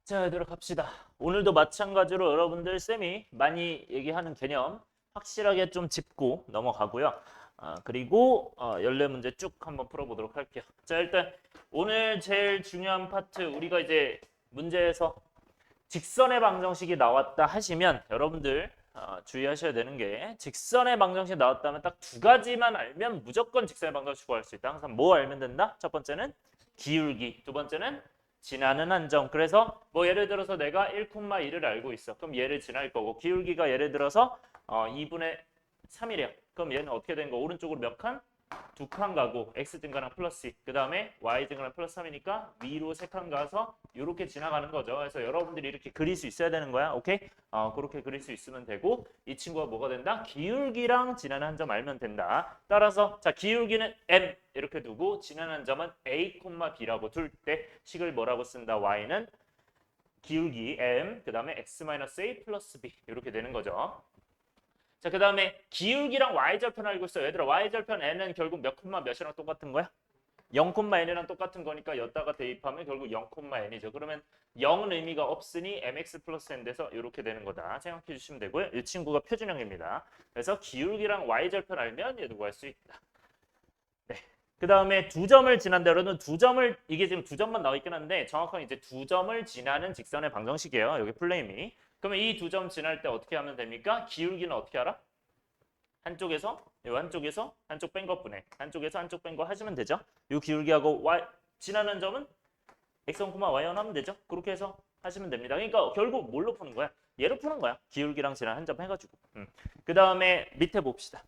자, 얘들아 갑시다. 오늘도 마찬가지로 여러분들 쌤이 많이 얘기하는 개념 확실하게 좀 짚고 넘어가고요. 그리고 14문제 쭉 한번 풀어보도록 할게요. 자, 일단 오늘 제일 중요한 파트 우리가 이제 문제에서 직선의 방정식이 나왔다 하시면 여러분들 주의하셔야 되는 게 직선의 방정식이 나왔다면 딱 두 가지만 알면 무조건 직선의 방정식 구할 수 있다. 항상 뭐 알면 된다? 첫 번째는 기울기, 두 번째는 지나는 한 점. 그래서 뭐 예를 들어서 내가 1,1을 알고 있어. 그럼 얘를 지날 거고 기울기가 예를 들어서 2분의 3이래요. 그럼 얘는 어떻게 된 거? 오른쪽으로 몇 칸? 두 칸 가고 x 증가랑 플러스 2, 그 다음에 y 증가랑 플러스 3이니까 위로 세 칸 가서 이렇게 지나가는 거죠. 그래서 여러분들이 이렇게 그릴 수 있어야 되는 거야. 오케이? 그렇게 그릴 수 있으면 되고 이 친구가 뭐가 된다? 기울기랑 지나는 한 점 알면 된다. 따라서 자 기울기는 m 이렇게 두고 지나는 한 점은 a, b라고 둘 때 식을 뭐라고 쓴다? y는 기울기 m 그 다음에 x-a 플러스 b 이렇게 되는 거죠. 자, 그 다음에 기울기랑 y절편 알고 있어요. 얘들아, y절편 n은 결국 몇 콤마 몇이랑 똑같은 거야? 0,n이랑 똑같은 거니까 여기다가 대입하면 결국 0,n이죠. 그러면 0은 의미가 없으니 mx 플러스 n 돼서 이렇게 되는 거다. 생각해 주시면 되고요. 이 친구가 표준형입니다. 그래서 기울기랑 y절편 알면 얘도 구할 수 있다. 네. 그 다음에 두 점을 지난다. 여러분 두 점을 이게 지금 두 점만 나와 있긴 한데 정확하게 이제 두 점을 지나는 직선의 방정식이에요. 여기 플레임이. 그러면 이 두 점 지날 때 어떻게 하면 됩니까? 기울기는 어떻게 알아? 한쪽에서 이 한쪽에서 한쪽 뺀 것분해 한쪽에서 한쪽 뺀 거 하시면 되죠. 이 기울기하고 y 지나는 점은 x1, y1 하면 되죠. 그렇게 해서 하시면 됩니다. 그러니까 결국 뭘로 푸는 거야? 얘로 푸는 거야. 기울기랑 지나는 한 점 해가지고. 그 다음에 밑에 봅시다.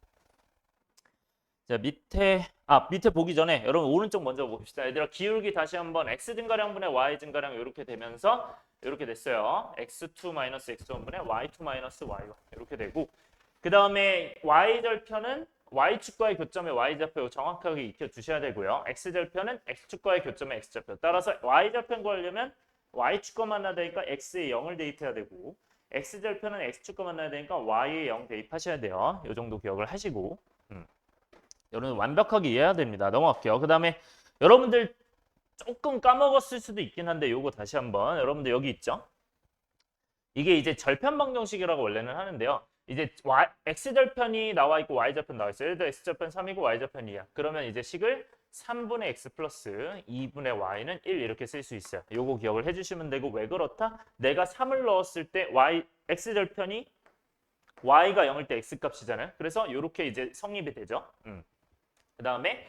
자 밑에 보기 전에 여러분 오른쪽 먼저 봅시다. 얘들아 기울기 다시 한번 x 증가량분의 y 증가량 이렇게 되면서 이렇게 됐어요. x2 x1분의 y2 y1 이렇게 되고 그 다음에 y절편은 y축과의 교점에 y좌표 정확하게 익혀주셔야 되고요. x절편은 x축과의 교점에 x좌표. 따라서 y절편 구하려면 y축과 만나야 되니까 x에 0을 대입해야 되고 x절편은 x축과 만나야 되니까 y에 0 대입하셔야 돼요. 이 정도 기억을 하시고 여러분 완벽하게 이해해야 됩니다. 넘어갈게요. 그 다음에 여러분들 조금 까먹었을 수도 있긴 한데 요거 다시 한번 여러분들 여기 있죠? 이게 이제 절편방정식이라고 원래는 하는데요. 이제 x절편이 나와 있고 y절편 나와 있어요. 예를 들어 x절편 3이고 y절편 2야. 그러면 이제 식을 3분의 x 플러스 2분의 y는 1 이렇게 쓸 수 있어요. 요거 기억을 해주시면 되고 왜 그렇다? 내가 3을 넣었을 때 x절편이 y가 0일 때 x값이잖아요. 그래서 이렇게 이제 성립이 되죠. 그 다음에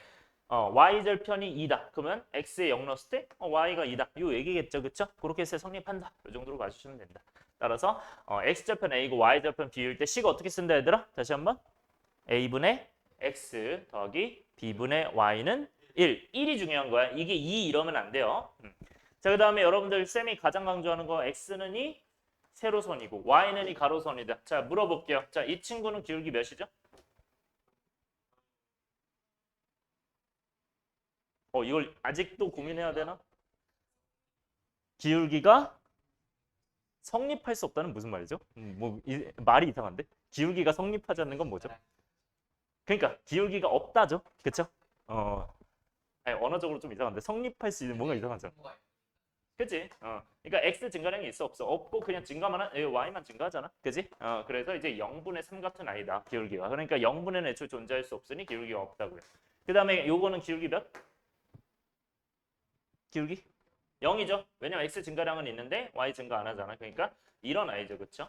y절편이 2다. 그러면 x에 0 넣었을 때 y가 2다. 이 얘기겠죠. 그렇죠? 그렇게 해서 성립한다. 이 정도로 봐주시면 된다. 따라서 x절편 a고 y절편 b일 때 식을 어떻게 쓴다 얘들아? 다시 한번 a분의 x 더하기 b분의 y는 1. 1이 중요한 거야. 이게 2 이러면 안 돼요. 자, 그 다음에 여러분들 쌤이 가장 강조하는 거 x는 이 세로선이고 y는 이 가로선이다. 자, 물어볼게요. 자, 이 친구는 기울기 몇이죠? 이걸 아직도 고민해야 되나? 기울기가 성립할 수 없다는 무슨 말이죠? 말이 이상한데? 기울기가 성립하지 않는 건 뭐죠? 그러니까 기울기가 없다죠. 그쵸? 아니, 언어적으로 좀 이상한데 성립할 수 있는 뭔가 이상하죠. 그치? 그러니까 x 증가량이 있어 없어? 없고 그냥 증가만 y만 증가하잖아. 그치? 그래서 이제 0분의 3 같은 아이다. 기울기가. 그러니까 0분의 애초에 존재할 수 없으니 기울기가 없다고요. 그 다음에 요거는 기울기 몇? 기울기? 0이죠. 왜냐면 x 증가량은 있는데 y 증가 안 하잖아. 그러니까 이런 아이죠. 그렇죠?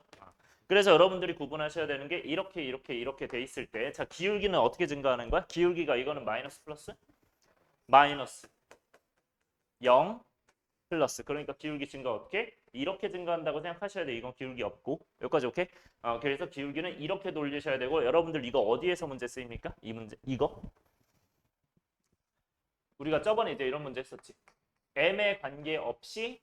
그래서 여러분들이 구분하셔야 되는 게 이렇게 돼 있을 때 자, 기울기는 어떻게 증가하는 거야? 기울기가 이거는 마이너스 플러스? 마이너스 0 플러스. 그러니까 기울기 증가 어떻게? 이렇게 증가한다고 생각하셔야 돼. 이건 기울기 없고. 여기까지 오케이? 그래서 기울기는 이렇게 돌리셔야 되고 여러분들 이거 어디에서 문제 쓰입니까? 이 문제. 이거. 우리가 저번에 이제 이런 문제 했었지. m에 관계없이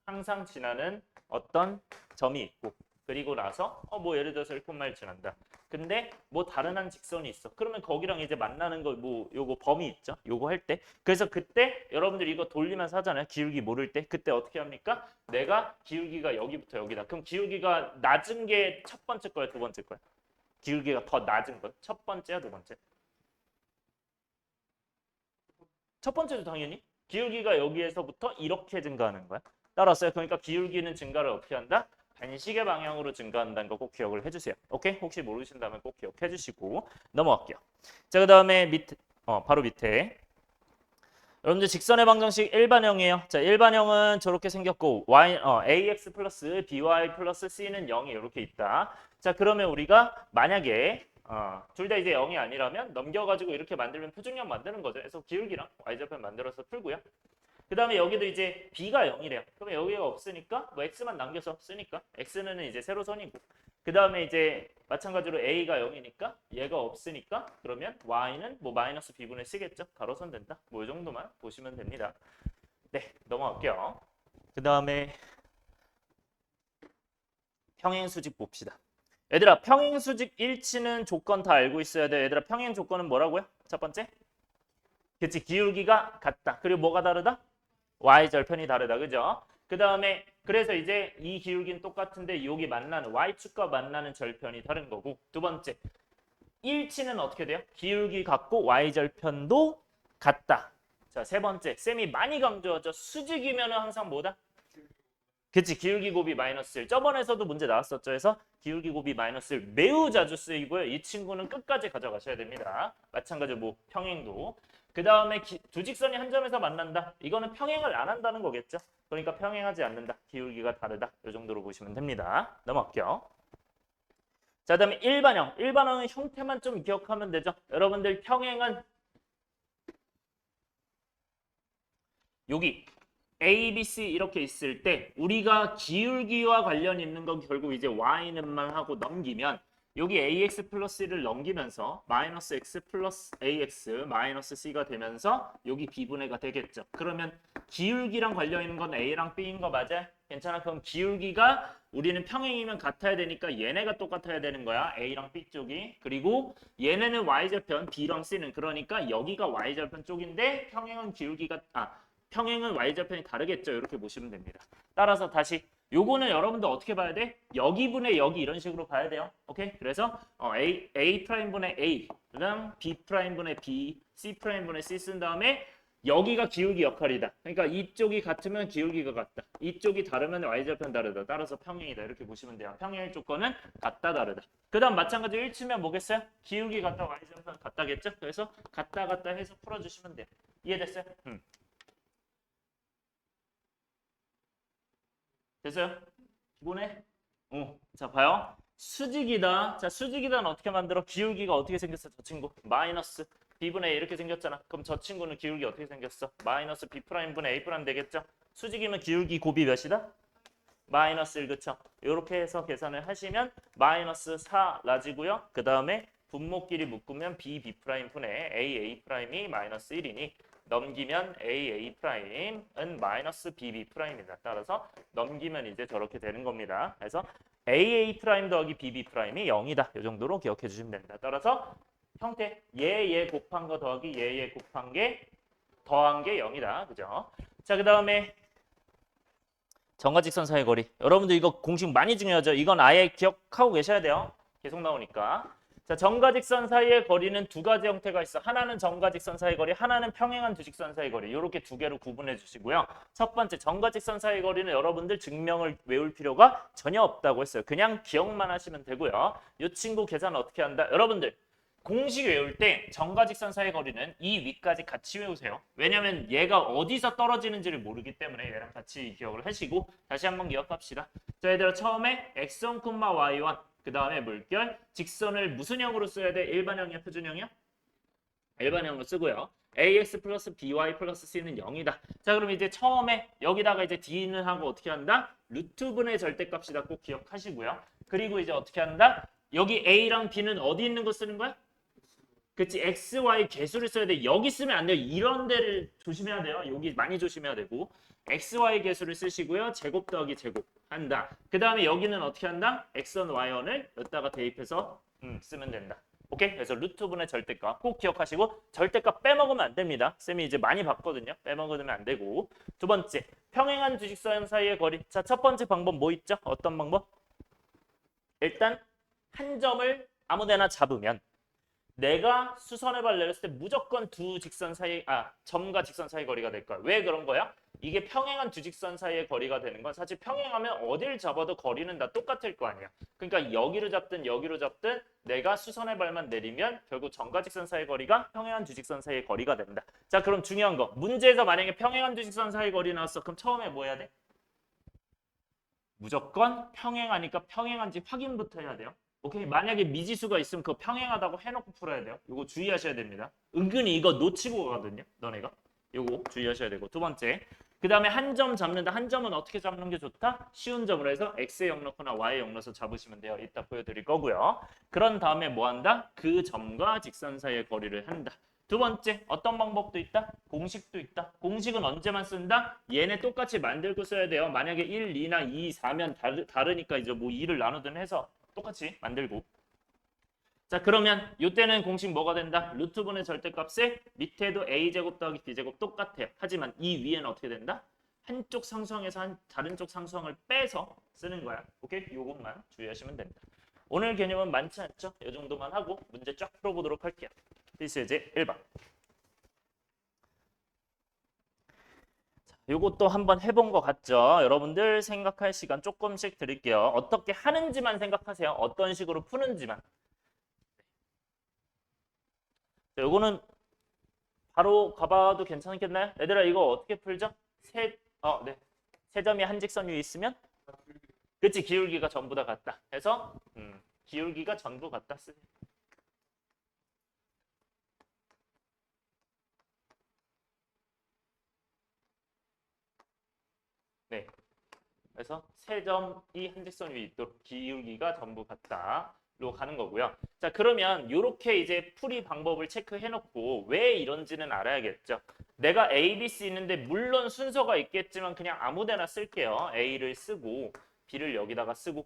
항상 지나는 어떤 점이 있고 그리고 나서 뭐 예를 들어서 1콤마를 지난다. 근데 뭐 다른 한 직선이 있어. 그러면 거기랑 이제 만나는 거 뭐 요거 범위 있죠. 요거 할 때. 그래서 그때 여러분들이 이거 돌리면서 하잖아요. 기울기 모를 때. 그때 어떻게 합니까? 내가 기울기가 여기부터 여기다. 그럼 기울기가 낮은 게 첫 번째 거야, 두 번째 거야? 기울기가 더 낮은 거. 첫 번째야, 두 번째? 첫 번째도 당연히 기울기가 여기에서부터 이렇게 증가하는 거야. 따라서요. 그러니까 기울기는 증가를 어떻게 한다? 반시계 방향으로 증가한다는 거 꼭 기억을 해주세요. 오케이? 혹시 모르신다면 꼭 기억해 주시고 넘어갈게요. 자, 그 다음에 밑에 바로 밑에 여러분들 직선의 방정식 일반형이에요. 자, 일반형은 저렇게 생겼고 ax 플러스 by 플러스 c는 0이 이렇게 있다. 자, 그러면 우리가 만약에 둘 다 이제 0이 아니라면 넘겨가지고 이렇게 만들면 표준형 만드는 거죠. 그래서 기울기랑 y절편 만들어서 풀고요. 그 다음에 여기도 이제 b가 0이래요. 그러면 여기가 없으니까 뭐 x만 남겨서 쓰니까 x는 이제 세로선이고 그 다음에 이제 마찬가지로 a가 0이니까 얘가 없으니까 그러면 y는 뭐 마이너스 b분의 c겠죠. 가로선 된다. 뭐 이 정도만 보시면 됩니다. 네, 넘어갈게요. 그 다음에 평행수직 봅시다. 얘들아, 평행수직 일치는 조건 다 알고 있어야 돼. 얘들아, 평행 조건은 뭐라고요? 첫 번째? 그치, 기울기가 같다. 그리고 뭐가 다르다? y절편이 다르다. 그죠? 그 다음에 그래서 이제 이 기울기는 똑같은데 여기 만나는 y축과 만나는 절편이 다른 거고 두 번째 일치는 어떻게 돼요? 기울기 같고 y절편도 같다. 자, 세 번째 쌤이 많이 강조하죠. 수직이면 항상 뭐다? 그치, 기울기 곱이 마이너스 1. 저번에서도 문제 나왔었죠. 그래서 기울기 곱이 마이너스 1 매우 자주 쓰이고요. 이 친구는 끝까지 가져가셔야 됩니다. 마찬가지로 뭐 평행도. 그 다음에 두 직선이 한 점에서 만난다. 이거는 평행을 안 한다는 거겠죠. 그러니까 평행하지 않는다. 기울기가 다르다. 이 정도로 보시면 됩니다. 넘어갈게요. 자, 그다음에 일반형. 일반형은 형태만 좀 기억하면 되죠. 여러분들 평행은 여기 A, B, C 이렇게 있을 때 우리가 기울기와 관련 있는 건 결국 이제 Y는만 하고 넘기면 여기 AX 플러스 1을 넘기면서 마이너스 X 플러스 AX 마이너스 C가 되면서 여기 B분해가 되겠죠. 그러면 기울기랑 관련 있는 건 A랑 B인 거 맞아요? 괜찮아? 그럼 기울기가 우리는 평행이면 같아야 되니까 얘네가 똑같아야 되는 거야. A랑 B 쪽이. 그리고 얘네는 Y절편, B랑 C는 그러니까 여기가 Y절편 쪽인데 평행은 y절편이 다르겠죠. 이렇게 보시면 됩니다. 따라서 다시 요거는 여러분들 어떻게 봐야 돼? 여기분의 여기 이런 식으로 봐야 돼요. 오케이? 그래서 A 프라임분의 A, 그다음 B 프라임분의 B, C 프라임분의 C 쓴 다음에 여기가 기울기 역할이다. 그러니까 이쪽이 같으면 기울기가 같다. 이쪽이 다르면 y절편 다르다. 따라서 평행이다. 이렇게 보시면 돼요. 평행의 조건은 같다 다르다. 그다음 마찬가지로 일치면 뭐겠어요? 기울기 같다 y절편 같다겠죠? 그래서 같다 해서 풀어주시면 돼요. 이해됐어요? 됐어요? 기본에? 자, 봐요. 수직이다. 자, 수직이다는 어떻게 만들어? 기울기가 어떻게 생겼어? 저 친구. 마이너스 B분의 A 이렇게 생겼잖아. 그럼 저 친구는 기울기 어떻게 생겼어? 마이너스 B'분의 A' 되겠죠? 수직이면 기울기 곱이 몇이다? 마이너스 1, 그쵸? 이렇게 해서 계산을 하시면 마이너스 4 라지고요. 그 다음에 분모끼리 묶으면 B'분의 A'i 마이너스 1이니 넘기면 AA'은 마이너스 BB'이다. 따라서 넘기면 이제 저렇게 되는 겁니다. 그래서 AA' 더하기 BB'이 0이다. 이 정도로 기억해 주시면 됩니다. 따라서 형태 얘 곱한 거 더하기 얘 곱한 게 더한 게 0이다. 그죠? 자, 그 다음에 정과직선 사이 거리. 여러분들 이거 공식 많이 중요하죠. 이건 아예 기억하고 계셔야 돼요. 계속 나오니까. 자, 정과직선 사이의 거리는 두 가지 형태가 있어. 하나는 정과직선 사이 거리, 하나는 평행한 두 직선 사이 거리. 이렇게 두 개로 구분해 주시고요. 첫 번째 정과직선 사이 거리는 여러분들 증명을 외울 필요가 전혀 없다고 했어요. 그냥 기억만 하시면 되고요. 이 친구 계산 어떻게 한다? 여러분들 공식 외울 때 정과직선 사이 거리는 이 위까지 같이 외우세요. 왜냐면 얘가 어디서 떨어지는지를 모르기 때문에 얘랑 같이 기억을 하시고 다시 한번 기억합시다. 자, 얘들아 처음에 x1, y1 그 다음에 물결 직선을 무슨 형으로 써야 돼? 일반형이야? 표준형이야? 일반형으로 쓰고요. ax 플러스 by 플러스 c는 0이다. 자, 그럼 이제 처음에 여기다가 이제 d는 하고 어떻게 한다? 루트분의 절대값이다. 꼭 기억하시고요. 그리고 이제 어떻게 한다? 여기 a랑 b는 어디 있는 거 쓰는 거야? 그치, x, y 개수를 써야 돼. 여기 쓰면 안 돼요. 이런 데를 조심해야 돼요. 여기 많이 조심해야 되고. x, y 개수를 쓰시고요. 제곱 더하기 제곱 한다. 그 다음에 여기는 어떻게 한다? x1, y1을 여기다가 대입해서 쓰면 된다. 오케이? 그래서 루트분의 절대값 꼭 기억하시고 절대값 빼먹으면 안 됩니다. 쌤이 이제 많이 봤거든요. 빼먹으면 안 되고. 두 번째, 평행한 두 직선 사이의 거리. 자, 첫 번째 방법 뭐 있죠? 어떤 방법? 일단 한 점을 아무데나 잡으면 내가 수선의 발을 내렸을 때 무조건 두 직선 사이 점과 직선 사이 거리가 될 거야. 왜 그런 거야? 이게 평행한 두 직선 사이의 거리가 되는 건 사실 평행하면 어딜 잡아도 거리는 다 똑같을 거 아니야. 그러니까 여기로 잡든 여기로 잡든 내가 수선의 발만 내리면 결국 점과 직선 사이의 거리가 평행한 두 직선 사이의 거리가 된다. 자, 그럼 중요한 거. 문제에서 만약에 평행한 두 직선 사이의 거리 나왔어. 그럼 처음에 뭐 해야 돼? 무조건 평행하니까 평행한지 확인부터 해야 돼요. 오케이. 만약에 미지수가 있으면 그거 평행하다고 해놓고 풀어야 돼요. 이거 주의하셔야 됩니다. 은근히 이거 놓치고 가거든요. 너네가. 이거 주의하셔야 되고. 두 번째. 그 다음에 한 점 잡는다. 한 점은 어떻게 잡는 게 좋다? 쉬운 점으로 해서 x의 영락거나 y의 영락서 잡으시면 돼요. 이따 보여드릴 거고요. 그런 다음에 뭐 한다? 그 점과 직선 사이의 거리를 한다. 두 번째, 어떤 방법도 있다? 공식도 있다. 공식은 언제만 쓴다? 얘네 똑같이 만들고 써야 돼요. 만약에 1, 2나 2, 4면 다르니까 이제 뭐 2를 나누든 해서 똑같이 만들고. 자, 그러면 이때는 공식 뭐가 된다? 루트분의 절대값에 밑에도 a제곱 더하기 b제곱 똑같아요. 하지만 이 위에는 어떻게 된다? 한쪽 상수항에서 다른 쪽 상수항을 빼서 쓰는 거야. 오케이? 요것만 주의하시면 된다. 오늘 개념은 많지 않죠? 이 정도만 하고 문제 쫙 풀어보도록 할게요. 필수예제 1번. 요것도 한번 해본 것 같죠? 여러분들 생각할 시간 조금씩 드릴게요. 어떻게 하는지만 생각하세요. 어떤 식으로 푸는지만. 자, 요거는 바로 가봐도 괜찮겠나요? 얘들아 이거 어떻게 풀죠? 네. 세 점이 한 직선 위에 있으면? 그치, 기울기가 전부 다 같다. 해서 기울기가 전부 같다 쓰세요. 네. 그래서 세 점이 한 직선 위에 있도록 기울기가 전부 같다로 가는 거고요. 자, 그러면 이렇게 이제 풀이 방법을 체크해 놓고 왜 이런지는 알아야겠죠. 내가 A, B, C 있는데 물론 순서가 있겠지만 그냥 아무 데나 쓸게요. A를 쓰고 B를 여기다가 쓰고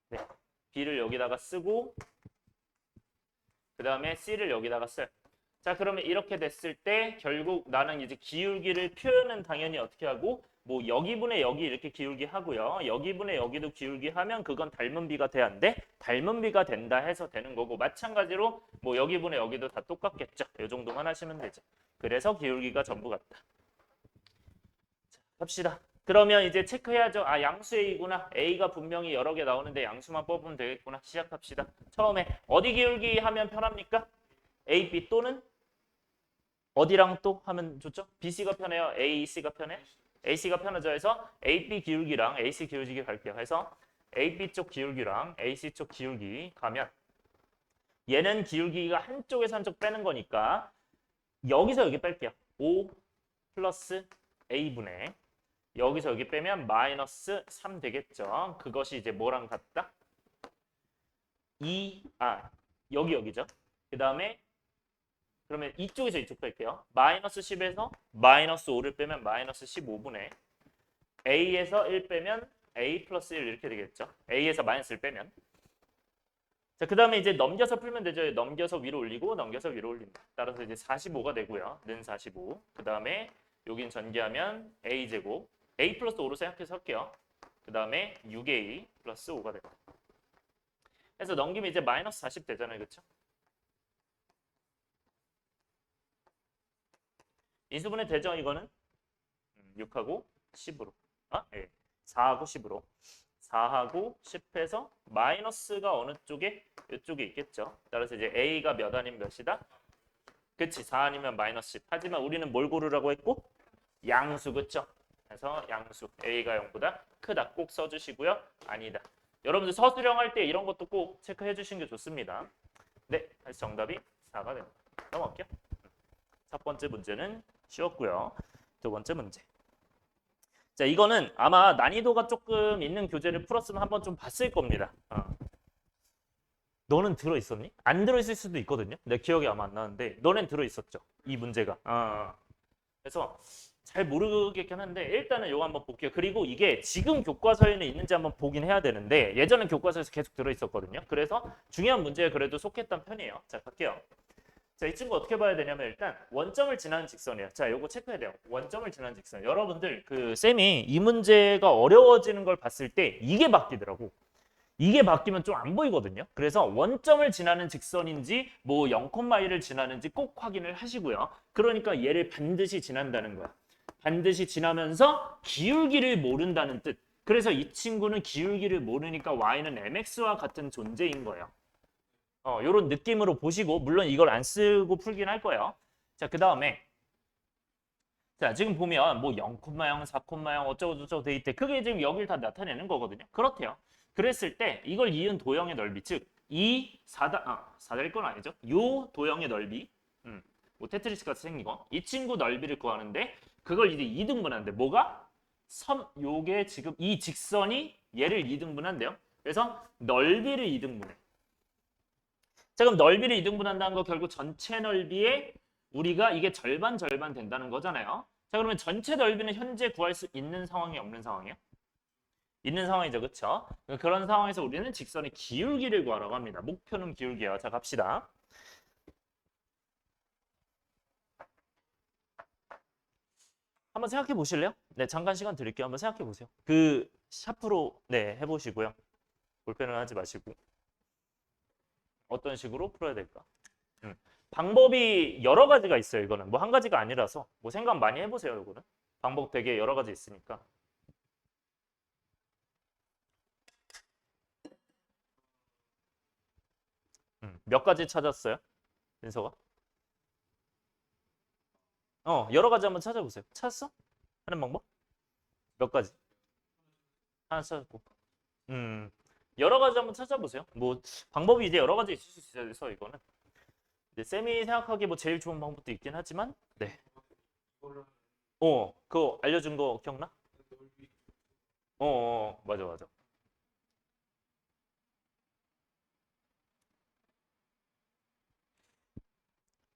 네. B를 여기다가 쓰고 그 다음에 C를 여기다가 써요. 자, 그러면 이렇게 됐을 때 결국 나는 이제 기울기를 표현은 당연히 어떻게 하고 뭐 여기분의 여기 이렇게 기울기 하고요. 여기분의 여기도 기울기 하면 그건 닮은 비가 돼야 한데 닮은 비가 된다 해서 되는 거고 마찬가지로 뭐 여기분의 여기도 다 똑같겠죠. 이 정도만 하시면 되죠. 그래서 기울기가 전부 같다. 자, 갑시다. 그러면 이제 체크해야죠. 아, 양수 A구나. A가 분명히 여러 개 나오는데 양수만 뽑으면 되겠구나. 시작합시다. 처음에 어디 기울기 하면 편합니까? A, B 또는 어디랑 또 하면 좋죠? BC가 편해요? AC가 편해? AC가 편하죠. 해서 AB 기울기랑 AC 기울기 갈게요. 해서 AB 쪽 기울기랑 AC 쪽 기울기 가면 얘는 기울기가 한쪽에서 한쪽 빼는 거니까 여기서 여기 뺄게요. 5 플러스 A분의 여기서 여기 빼면 마이너스 3 되겠죠. 그것이 이제 뭐랑 같다? 여기죠. 그 다음에 그러면 이쪽에서 이쪽 뺄게요. 마이너스 10에서 마이너스 5를 빼면 마이너스 15분의 A에서 1 빼면 A 플러스 1 이렇게 되겠죠. A에서 마이너스를 빼면. 자, 그 다음에 이제 넘겨서 풀면 되죠. 넘겨서 위로 올리고 넘겨서 위로 올린다. 따라서 이제 45가 되고요. 는 45. 그 다음에 여긴 전개하면 A제곱. A 플러스 5로 생각해서 할게요. 그 다음에 6A 플러스 5가 됩니다. 그래서 넘기면 이제 마이너스 40 되잖아요. 그렇죠? 인수분해 되죠, 이거는? 6하고 10으로. 예. 4하고 10으로. 4하고 10해서 마이너스가 어느 쪽에? 이쪽에 있겠죠. 따라서 이제 A가 몇 아니면 몇이다? 그치, 4 아니면 마이너스 10. 하지만 우리는 뭘 고르라고 했고? 양수, 그쵸? 그래서 양수. A가 0보다 크다. 꼭 써주시고요. 아니다. 여러분들 서술형 할 때 이런 것도 꼭 체크해 주시는 게 좋습니다. 네, 그래서 정답이 4가 됩니다. 넘어갈게요. 첫 번째 문제는 쉬웠고요. 두 번째 문제. 자, 이거는 아마 난이도가 조금 있는 교재를 풀었으면 한번 좀 봤을 겁니다. 너는 들어있었니? 안 들어있을 수도 있거든요. 내 기억이 아마 안 나는데 너넨 들어있었죠? 이 문제가. 그래서 잘 모르겠긴 한데 일단은 이거 한번 볼게요. 그리고 이게 지금 교과서에는 있는지 한번 보긴 해야 되는데 예전엔 교과서에서 계속 들어있었거든요. 그래서 중요한 문제에 그래도 속했던 편이에요. 자, 갈게요. 자, 이 친구 어떻게 봐야 되냐면 일단 원점을 지나는 직선이에요. 자, 요거 체크해야 돼요. 원점을 지나는 직선. 여러분들 그 쌤이 이 문제가 어려워지는 걸 봤을 때 이게 바뀌더라고. 이게 바뀌면 좀 안 보이거든요. 그래서 원점을 지나는 직선인지 뭐 0,1을 지나는지 꼭 확인을 하시고요. 그러니까 얘를 반드시 지난다는 거야. 반드시 지나면서 기울기를 모른다는 뜻. 그래서 이 친구는 기울기를 모르니까 y는 mx와 같은 존재인 거예요. 요런 느낌으로 보시고 물론 이걸 안 쓰고 풀긴 할 거예요. 자, 그다음에 자, 지금 보면 뭐 0,0, 4,0 어쩌고저쩌고 돼 있대. 그게 지금 여기를 다 나타내는 거거든요. 그렇대요. 그랬을 때 이걸 이은 도형의 넓이, 즉 이 사다릴 건 아니죠. 요 도형의 넓이, 뭐 테트리스 같이 생긴 거, 이 친구 넓이를 구하는데 그걸 이제 2등분하는데 뭐가? 요게 지금 이 직선이 얘를 2등분한대요. 그래서 넓이를 2등분해. 자, 그럼 넓이를 2등분한다는 거 결국 전체 넓이에 우리가 이게 절반 된다는 거잖아요. 자, 그러면 전체 넓이는 현재 구할 수 있는 상황이 없는 상황이에요? 있는 상황이죠, 그렇죠? 그런 상황에서 우리는 직선의 기울기를 구하라고 합니다. 목표는 기울기예요. 자, 갑시다. 한번 생각해 보실래요? 네, 잠깐 시간 드릴게요. 한번 생각해 보세요. 그 샤프로 네 해보시고요. 볼펜을 하지 마시고 어떤 식으로 풀어야 될까? 방법이 여러 가지가 있어요. 이거는 뭐 한 가지가 아니라서 뭐 생각 많이 해보세요. 이거는 방법 되게 여러 가지 있으니까. 몇 가지 찾았어요? 민서가? 여러 가지 한번 찾아보세요. 찾았어? 하는 방법? 몇 가지? 하나 찾았고. 여러 가지 한번 찾아보세요. 뭐 방법이 이제 여러 가지 있을 수 있어서 이거는 이제 쌤이 생각하기에 뭐 제일 좋은 방법도 있긴 하지만 네. 그거 알려준 거 기억나? 맞아 맞아.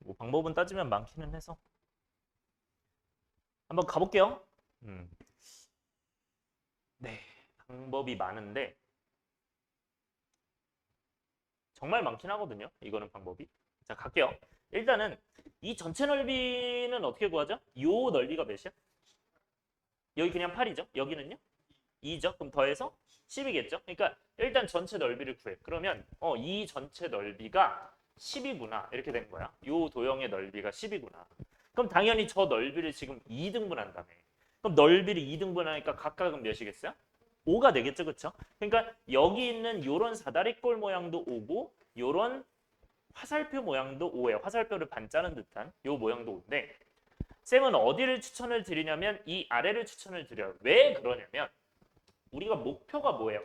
뭐 방법은 따지면 많기는 해서 한번 가볼게요. 네, 방법이 많은데 정말 많긴 하거든요. 이거는 방법이. 자, 갈게요. 일단은 이 전체 넓이는 어떻게 구하죠? 요 넓이가 몇이야? 여기 그냥 8이죠. 여기는요? 2죠. 그럼 더해서 10이겠죠. 그러니까 일단 전체 넓이를 구해. 그러면 이 전체 넓이가 10이구나. 이렇게 된 거야. 요 도형의 넓이가 10이구나. 그럼 당연히 저 넓이를 지금 2등분한다며. 그럼 넓이를 2등분하니까 각각은 몇이겠어요? 5가 되겠죠. 그렇죠? 그러니까 여기 있는 요런 사다리꼴 모양도 5고 요런 화살표 모양도 5예요. 화살표를 반짜는 듯한 요 모양도 5인데 쌤은 어디를 추천을 드리냐면 이 아래를 추천을 드려요. 왜 그러냐면 우리가 목표가 뭐예요?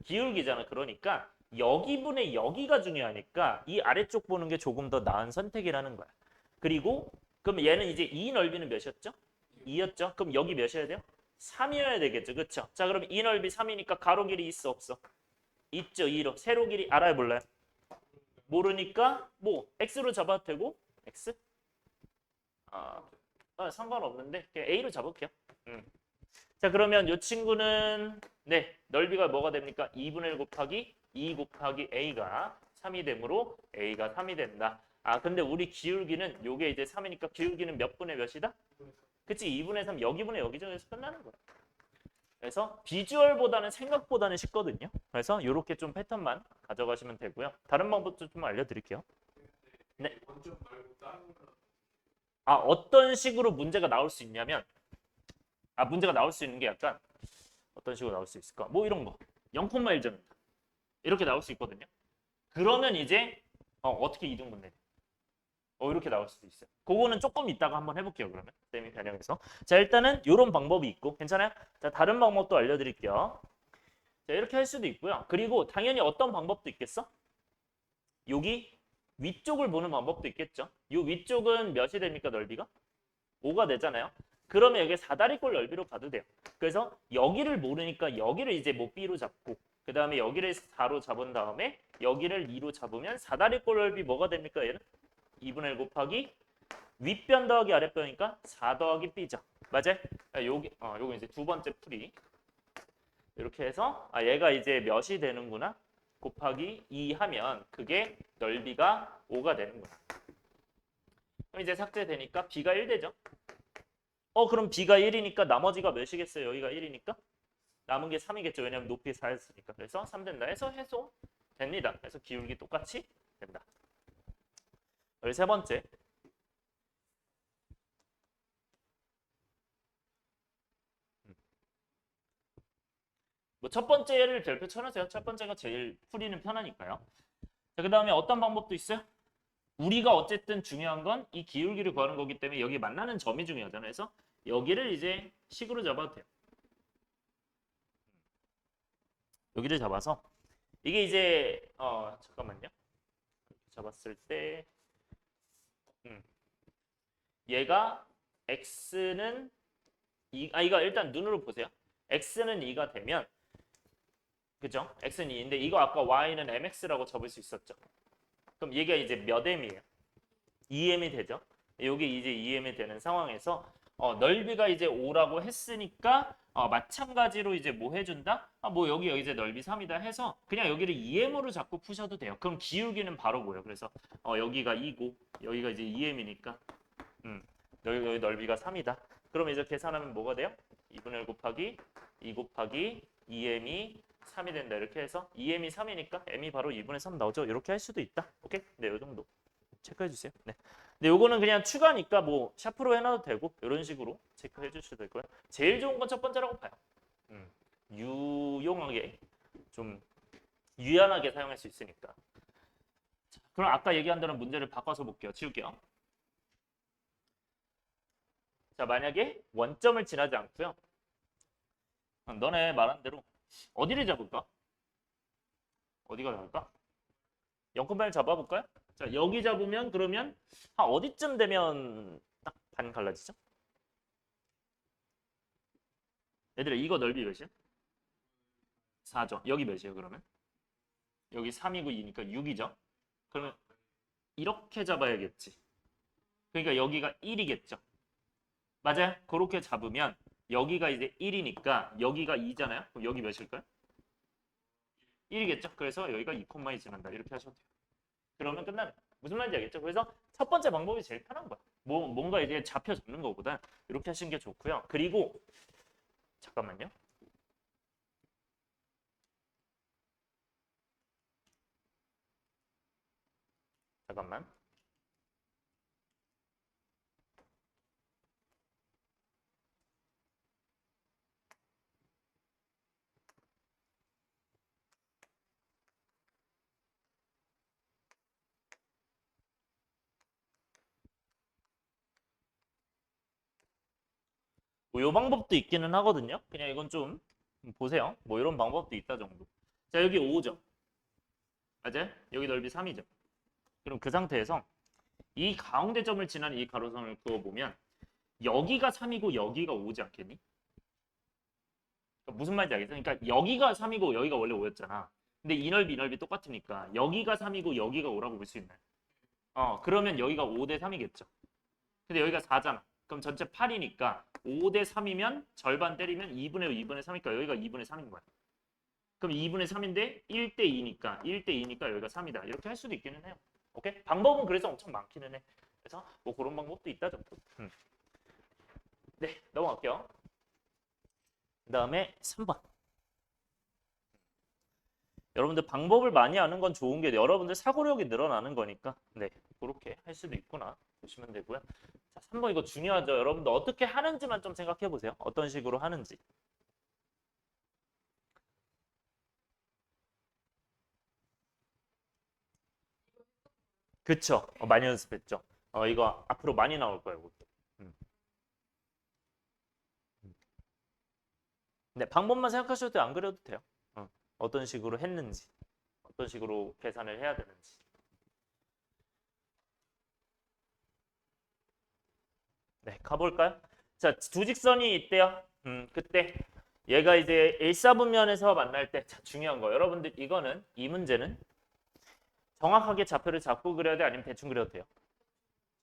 기울기잖아. 그러니까 여기분의 여기가 중요하니까 이 아래쪽 보는 게 조금 더 나은 선택이라는 거야. 그리고 그럼 얘는 이제 이 넓이는 몇이었죠? 2였죠? 그럼 여기 몇이어야 돼요? 3이어야 되겠죠. 그렇죠? 자, 그럼 이 넓이 3이니까 가로 길이 있어 없어? 있죠. 2로. 세로 길이 알아요 몰라요? 모르니까 뭐 x로 잡아도 되고 x? 상관없는데 그냥 a로 잡을게요. 자, 그러면 이 친구는 네 넓이가 뭐가 됩니까? 2분의 1 곱하기 2 곱하기 a가 3이 되므로 a가 3이 된다. 근데 우리 기울기는 요게 이제 3이니까 기울기는 몇 분의 몇이다? 그치? 2분의 3 여기분의 여기 중에서 끝나는 거야. 그래서 비주얼보다는 생각보다는 쉽거든요. 그래서 이렇게 좀 패턴만 가져가시면 되고요. 다른 방법도 좀 알려드릴게요. 네. 어떤 식으로 문제가 나올 수 있냐면 문제가 나올 수 있는 게 약간 어떤 식으로 나올 수 있을까? 뭐 이런 거. 0,1점 이렇게 나올 수 있거든요. 그러면 이제 어떻게 이등분 내? 이렇게 나올 수도 있어요. 그거는 조금 이따가 한번 해볼게요. 그러면 쌤이 변형해서. 자, 일단은 이런 방법이 있고 괜찮아요? 자, 다른 방법도 알려드릴게요. 자, 이렇게 할 수도 있고요. 그리고 당연히 어떤 방법도 있겠어? 여기 위쪽을 보는 방법도 있겠죠. 이 위쪽은 몇이 됩니까? 넓이가? 5가 되잖아요. 그러면 여기 사다리꼴 넓이로 봐도 돼요. 그래서 여기를 모르니까 여기를 이제 뭐 B로 잡고 그 다음에 여기를 4로 잡은 다음에 여기를 2로 잡으면 사다리꼴 넓이 뭐가 됩니까? 얘는 2분의 1 곱하기 윗변 더하기 아랫변이니까 4 더하기 B죠. 맞아요? 요거 이제 두 번째 풀이. 이렇게 해서 얘가 이제 몇이 되는구나. 곱하기 2 하면 그게 넓이가 5가 되는구나. 그럼 이제 삭제되니까 B가 1 되죠. 그럼 B가 1이니까 나머지가 몇이겠어요? 여기가 1이니까? 남은 게 3이겠죠. 왜냐면 높이 4였으니까. 그래서 3 된다 해서 해소 됩니다. 그래서 기울기 똑같이 된다. 13번째. 뭐 첫 번째를 별표 쳐놓으세요. 첫 번째가 제일 풀이는 편하니까요. 자, 그 다음에 어떤 방법도 있어요? 우리가 어쨌든 중요한 건 이 기울기를 구하는 거기 때문에 여기 만나는 점이 중요하잖아요. 그래서 여기를 이제 식으로 잡아도 돼요. 여기를 잡아서 이게 이제 잠깐만요. 잡았을 때 얘가 x는 이거 일단 눈으로 보세요. x는 2가 되면 그죠? x는 2인데 이거 아까 y는 mx라고 접을 수 있었죠. 그럼 얘가 이제 몇 m이에요? 2m이 되죠. 여기 이제 2m이 되는 상황에서 넓이가 이제 5라고 했으니까 마찬가지로 이제 뭐 해준다? 뭐 여기 이제 넓이 3이다 해서 그냥 여기를 2m으로 자꾸 푸셔도 돼요. 그럼 기울기는 바로 뭐예요? 그래서 여기가 2고 여기가 이제 2m이니까 여기 넓이가 3이다. 그럼 이제 계산하면 뭐가 돼요? 2분의 1 곱하기 2 곱하기 2m이 3이 된다. 이렇게 해서 2m이 3이니까 m이 바로 2분의 3 나오죠. 이렇게 할 수도 있다. 오케이? 네, 이 정도 체크해 주세요. 네. 근데 요거는 그냥 추가니까 뭐 샤프로 해놔도 되고 이런 식으로 체크해 주셔도 되고요. 제일 좋은 건 첫 번째라고 봐요. 유용하게 좀 유연하게 사용할 수 있으니까. 자, 그럼 아까 얘기한 대로 문제를 바꿔서 볼게요. 치울게요. 자, 만약에 원점을 지나지 않고요. 너네 말한 대로 어디를 잡을까? 어디가 잡을까? 0,8을 잡아볼까요? 자, 여기 잡으면 그러면 한 어디쯤 되면 딱 반 갈라지죠? 얘들아 이거 넓이 몇이야? 4죠. 여기 몇이에요 그러면? 여기 3이고 2니까 6이죠? 그러면 이렇게 잡아야겠지. 그러니까 여기가 1이겠죠. 맞아요? 그렇게 잡으면 여기가 이제 1이니까 여기가 2잖아요? 그럼 여기 몇일까요? 1이겠죠? 그래서 여기가 2,2 지난다. 이렇게 하셔도 돼요. 그러면 끝나는 거야. 무슨 말인지 알겠죠? 그래서 첫 번째 방법이 제일 편한 거야. 뭔가 이제 잡혀 잡는 거보다 이렇게 하시는 게 좋고요. 그리고 잠깐만요. 잠깐만. 뭐 이 방법도 있기는 하거든요. 그냥 이건 좀 보세요. 뭐 이런 방법도 있다 정도. 자, 여기 5죠. 맞아요? 여기 넓이 3이죠. 그럼 그 상태에서 이 가운데 점을 지나는 이 가로선을 그어보면 여기가 3이고 여기가 5지 않겠니? 그러니까 무슨 말인지 알겠어? 그러니까 여기가 3이고 여기가 원래 5였잖아. 근데 이 넓이 똑같으니까 여기가 3이고 여기가 5라고 볼 수 있나요? 그러면 여기가 5 대 3이겠죠. 근데 여기가 4잖아. 그럼 전체 8이니까 5 대 3이면 절반 때리면 2분의 5, 2분의 3이니까 여기가 2분의 3인 거야. 그럼 2분의 3인데 1대 2니까 1대 2니까 여기가 3이다. 이렇게 할 수도 있기는 해요. 오케이? 방법은 그래서 엄청 많기는 해. 그래서 뭐 그런 방법도 있다 정도. 네, 넘어갈게요. 그 다음에 3번. 여러분들 방법을 많이 아는 건 좋은 게 여러분들 사고력이 늘어나는 거니까 네, 그렇게 할 수도 있구나 보시면 되고요. 자, 3번 이거 중요하죠. 여러분들 어떻게 하는지만 좀 생각해 보세요. 어떤 식으로 하는지. 그쵸? 많이 연습했죠. 이거 앞으로 많이 나올 거예요. 이것도. 음. 네, 방법만 생각하셔도 돼요. 안 그려도 돼요. 어떤 식으로 했는지, 어떤 식으로 계산을 해야 되는지. 네, 가볼까요? 자, 두 직선이 있대요. 그때 얘가 이제 일사분면에서 만날 때 자, 중요한 거. 여러분들 이거는 이 문제는 정확하게 좌표를 잡고 그려야 돼? 아니면 대충 그려도 돼요?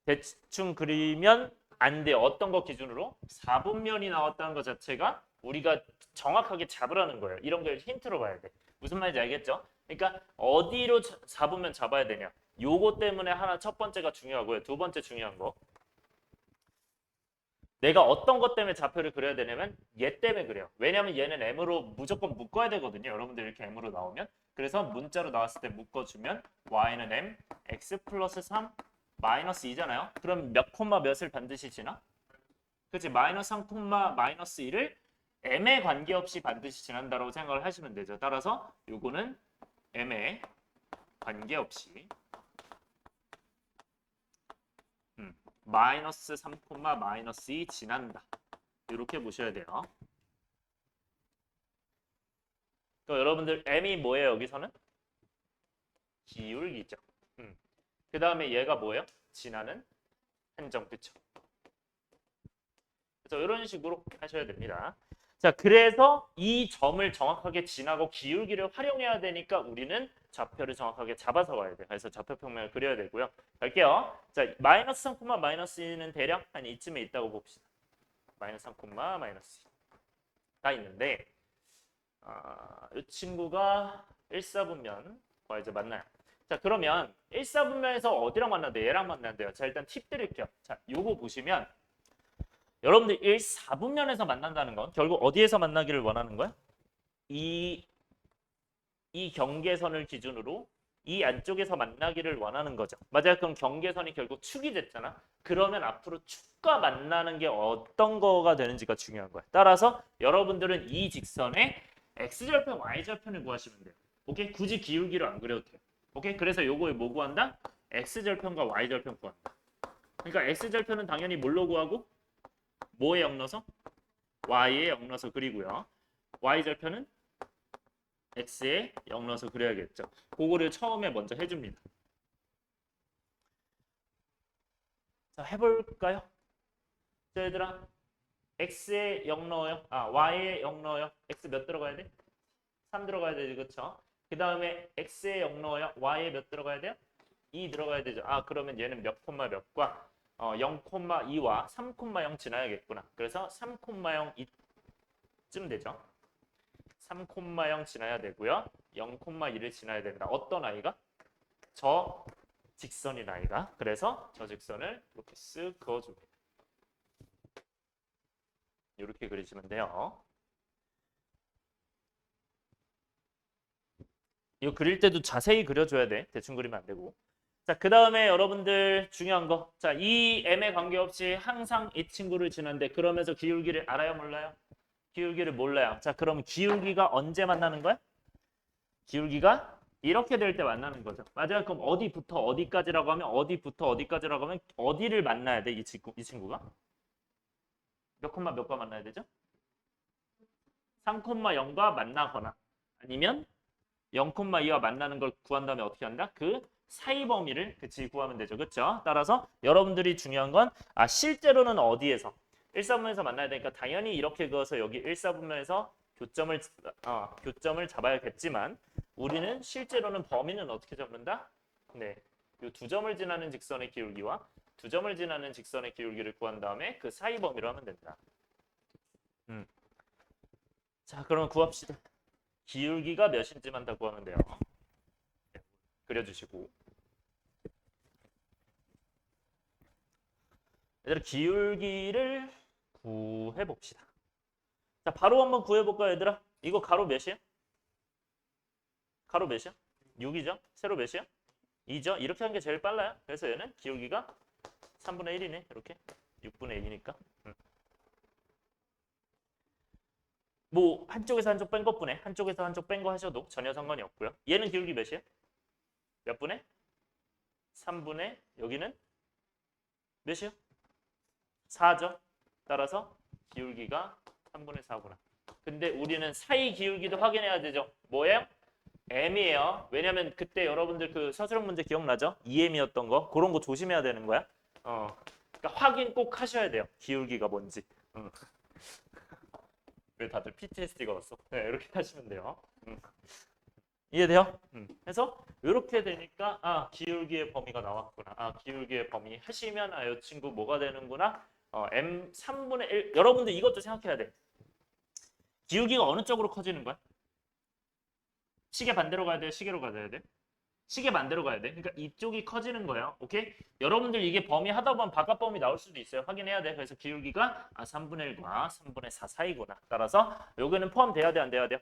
대충 그리면 안 돼요. 어떤 거 기준으로? 4분면이 나왔다는 것 자체가 우리가 정확하게 잡으라는 거예요. 이런 걸 힌트로 봐야 돼. 무슨 말인지 알겠죠? 그러니까 어디로 4분면 잡아야 되냐? 요거 때문에 하나 첫 번째가 중요하고요. 두 번째 중요한 거. 내가 어떤 것 때문에 좌표를 그려야 되냐면 얘 때문에 그래요. 왜냐면 얘는 m으로 무조건 묶어야 되거든요. 여러분들 이렇게 m으로 나오면. 그래서 문자로 나왔을 때 묶어주면 y는 m, x 플러스 3, 마이너스 2잖아요. 그럼 몇 콤마 몇을 반드시 지나? 그치? 마이너스 3 콤마 마이너스 2를 m에 관계없이 반드시 지난다라고 생각을 하시면 되죠. 따라서 요거는 m에 관계없이 마이너스 3 콤마 마이너스 2 지난다. 이렇게 보셔야 돼요. 그럼 여러분들 m이 뭐예요? 여기서는? 기울기죠. 그 다음에 얘가 뭐예요? 지나는 한정, 그쵸? 그래서 이런 식으로 하셔야 됩니다. 자, 그래서 이 점을 정확하게 지나고 기울기를 활용해야 되니까 우리는 좌표를 정확하게 잡아서 가야 돼요. 그래서 좌표 평면을 그려야 되고요. 갈게요. 자, 마이너스 3, 마이너스 2는 대략 한 이쯤에 있다고 봅시다. 마이너스 3, 마이너스 2가 있는데 이 친구가 1사분면 이제 만나요. 자, 그러면 1사분면에서 어디랑 만나는데 얘랑 만난대요. 자, 일단 팁 드릴게요. 자, 요거 보시면 여러분들 1사분면에서 만난다는 건 결국 어디에서 만나기를 원하는 거야? 이 경계선을 기준으로 이 안쪽에서 만나기를 원하는 거죠. 맞아요. 그럼 경계선이 결국 축이 됐잖아. 그러면 앞으로 축과 만나는 게 어떤 거가 되는지가 중요한 거야. 따라서 여러분들은 이 직선의 x절편, y절편을 구하시면 돼요. 오케이? 굳이 기울기로 안 그려도 돼요. 오케이? 그래서 요거에 뭐 구한다? x절편과 y절편 구한다. 그러니까 x절편은 당연히 뭘로 구하고? 뭐에 역 넣어서? y에 역 넣어서 그리고요. y절편은 x에 역 넣어서 그려야겠죠. 그거를 처음에 먼저 해줍니다. 자, 해볼까요? 자, 얘들아, x에 역 넣어요. y에 역 넣어요. x 몇 들어가야 돼? 3 들어가야 되지, 그쵸? 그 다음에 x에 역 넣어요. y에 몇 들어가야 돼요? 2 들어가야 되죠. 그러면 얘는 몇 콤마 몇과 0,2와 3,0 지나야겠구나. 그래서 3,0 이쯤 되죠. 3,0 지나야 되고요. 0,1을 지나야 된다. 어떤 아이가? 저 직선인 아이가. 그래서 저 직선을 이렇게 쓱 그어줍니다. 이렇게 그리시면 돼요. 이거 그릴 때도 자세히 그려줘야 돼. 대충 그리면 안 되고. 자, 그 다음에 여러분들 중요한 거. 자, 이 m에 관계없이 항상 이 친구를 지난데 그러면서 기울기를 알아요? 몰라요? 기울기를 몰라요. 자, 그럼 기울기가 언제 만나는 거야? 기울기가 이렇게 될 때 만나는 거죠. 맞아요. 그럼 어디부터 어디까지라고 하면 어디를 만나야 돼? 이 친구가? 몇 콤마 몇과 만나야 되죠? 3,0과 만나거나 아니면 0,2와 만나는 걸 구한 다음에 어떻게 한다? 그 사이 범위를 구하면 되죠. 그렇죠? 따라서 여러분들이 중요한 건 실제로는 어디에서 1사분면에서 만나야 되니까 당연히 이렇게 그어서 여기 1사분면에서 교점을 잡아야겠지만 우리는 실제로는 범위는 어떻게 잡는다? 네, 이 두 점을 지나는 직선의 기울기와 두 점을 지나는 직선의 기울기를 구한 다음에 그 사이 범위로 하면 된다. 자, 그러면 구합시다. 기울기가 몇인지만 다 구하면 돼요. 그려주시고. 얘들아, 기울기를 구해봅시다. 자, 바로 한번 구해볼까요, 얘들아? 이거 가로 몇이야? 가로 몇이야? 6이죠? 세로 몇이야? 2죠? 이렇게 하는 게 제일 빨라요. 그래서 얘는 기울기가 3분의 1이네. 이렇게. 6분의 2니까. 뭐 한쪽에서 한쪽 뺀 것뿐에 한쪽에서 한쪽 뺀 거 하셔도 전혀 상관이 없고요. 얘는 기울기 몇이에요? 몇 분의? 3분의 여기는 몇이요? 4죠. 따라서 기울기가 3분의 4구나. 근데 우리는 사이 기울기도 확인해야 되죠. 뭐예요? m이에요. 왜냐면 그때 여러분들 그 서술형 문제 기억나죠? 2m이었던 거. 그런 거 조심해야 되는 거야. 그러니까 확인 꼭 하셔야 돼요. 기울기가 뭔지. 왜 다들 PTSD가 왔어? 네, 이렇게 하시면 돼요. 이해돼요? 그래서 이렇게 되니까 기울기의 범위가 나왔구나. 기울기의 범위 하시면 이 친구 뭐가 되는구나. m 3분의 1. 여러분들 이것도 생각해야 돼. 기울기가 어느 쪽으로 커지는 거야? 시계 반대로 가야 돼요? 시계로 가야 돼? 시계 만들어 가야 돼. 그러니까 이쪽이 커지는 거예요. 오케이? 여러분들 이게 범위 하다 보면 바깥 범위 나올 수도 있어요. 확인해야 돼. 그래서 기울기가 3분의 1과 3분의 4 사이구나. 따라서 여기는 포함돼야 돼, 안 돼야 돼요?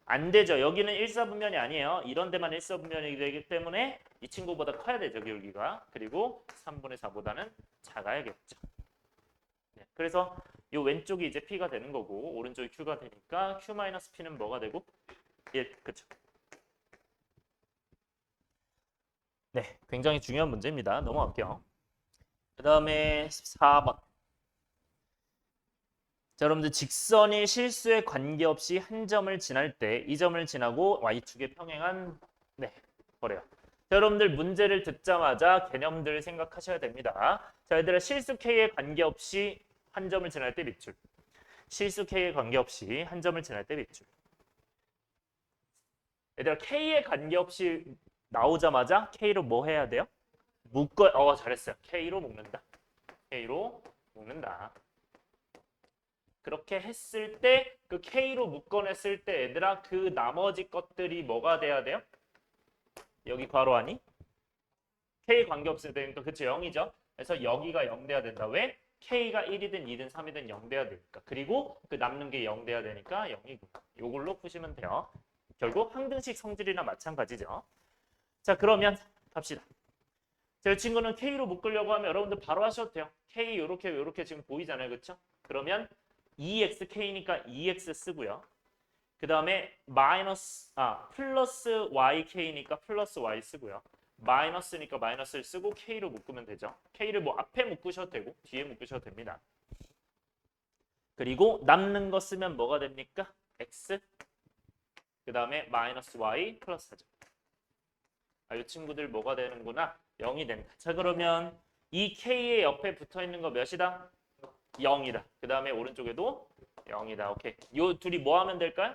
안 되죠. 여기는 일사분면이 아니에요. 이런 데만 일사분면이 되기 때문에 이 친구보다 커야 되죠, 기울기가. 그리고 3분의 4보다는 작아야겠죠. 네, 그래서 이 왼쪽이 이제 P가 되는 거고 오른쪽이 Q가 되니까 Q-P는 뭐가 되고? 1, 그쵸? 네, 굉장히 중요한 문제입니다. 넘어갈게요. 그 다음에 14번. 자, 여러분들 직선이 실수에 관계없이 한 점을 지날 때 이 점을 지나고 y축에 평행한 네, 거래요. 자, 여러분들 문제를 듣자마자 개념들 생각하셔야 됩니다. 자, 얘들아 실수 k에 관계없이 한 점을 지날 때 밑줄. 실수 k에 관계없이 한 점을 지날 때 밑줄. 얘들아 k에 관계없이 나오자마자 k로 뭐 해야 돼요? 묶어. 잘했어요. k로 묶는다. k로 묶는다. 그렇게 했을 때 그 K로 묶어냈을 때 얘들아 그 나머지 것들이 뭐가 돼야 돼요? 여기 괄호 아니? K 관계없을 때니까 그쵸 0이죠. 그래서 여기가 0 돼야 된다. 왜? K가 1이든 2든 3이든 0 돼야 되니까. 그리고 그 남는 게 0 돼야 되니까 0이구나. 요걸로 푸시면 돼요. 결국 항등식 성질이나 마찬가지죠. 자 그러면 갑시다. 자, 이 친구는 K로 묶으려고 하면 여러분들 바로 하셔도 돼요. K 요렇게 지금 보이잖아요. 그쵸? 그러면 2xk니까 2x 쓰고요. 그 다음에 플러스yk니까 플러스 y 쓰고요. 마이너스니까 마이너스를 쓰고 k로 묶으면 되죠. k를 뭐 앞에 묶으셔도 되고 뒤에 묶으셔도 됩니다. 그리고 남는 거 쓰면 뭐가 됩니까? x 그 다음에 마이너스 y 플러스 4죠. 이 친구들 뭐가 되는구나? 0이 된다. 자 그러면 이 k의 옆에 붙어있는 거 몇이다? 0이다. 그 다음에 오른쪽에도 0이다. 오케이. 요 둘이 뭐 하면 될까요?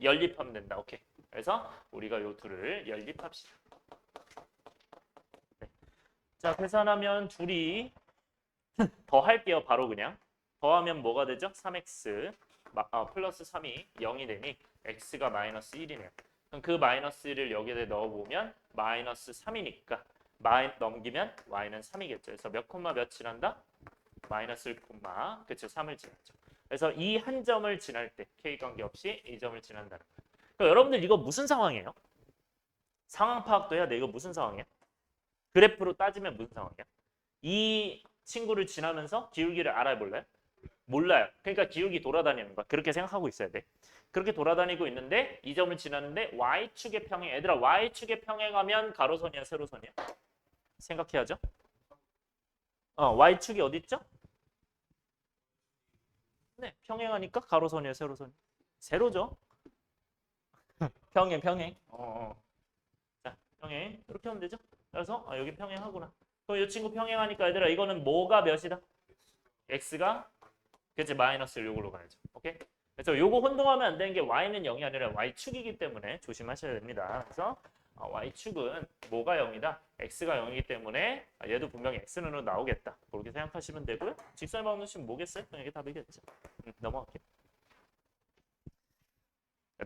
연립하면 된다. 오케이. 그래서 우리가 요 둘을 연립합시다. 네. 자, 계산하면 둘이 더 할게요. 바로 그냥. 더하면 뭐가 되죠? 3x 플러스 3이 0이 되니 x가 마이너스 1이네요. 그럼 그 마이너스를 여기에 넣어보면 마이너스 3이니까 넘기면 y는 3이겠죠. 그래서 몇 콤마 몇 지난다? 마이너스 1 콤마 그쵸 3을 지났죠. 그래서 이 한 점을 지날 때 k 관계없이 이 점을 지난다는 거예요. 그러니까 여러분들 이거 무슨 상황이에요? 상황 파악도 해야 돼. 이거 무슨 상황이야? 그래프로 따지면 무슨 상황이야? 이 친구를 지나면서 기울기를 알아볼래요? 몰라요. 그러니까 기울기 돌아다니는 거야. 그렇게 생각하고 있어야 돼. 그렇게 돌아다니고 있는데 이 점을 지나는데 y축의 평행. 얘들아 y축의 평행하면 가로선이야 세로선이야? 생각해야죠. y축이 어디 있죠? 네, 평행하니까 가로선이에요, 세로선. 세로죠. 평행. 자, 평행. 이렇게 하면 되죠. 그래서 여기 평행하구나. 그럼 이 친구 평행하니까 얘들아 이거는 뭐가 몇이다? x가 그치 마이너스 요걸로 가야죠. 오케이? 그래서 요거 혼동하면 안 되는 게 y는 0이 아니라 y축이기 때문에 조심하셔야 됩니다. 그래서 y축은 뭐가 0이다? x가 0이기 때문에 얘도 분명히 x는으로 나오겠다. 그렇게 생각하시면 되고요. 직선만 넣으시면 뭐겠어요? 이게 답이겠죠. 넘어갈게요.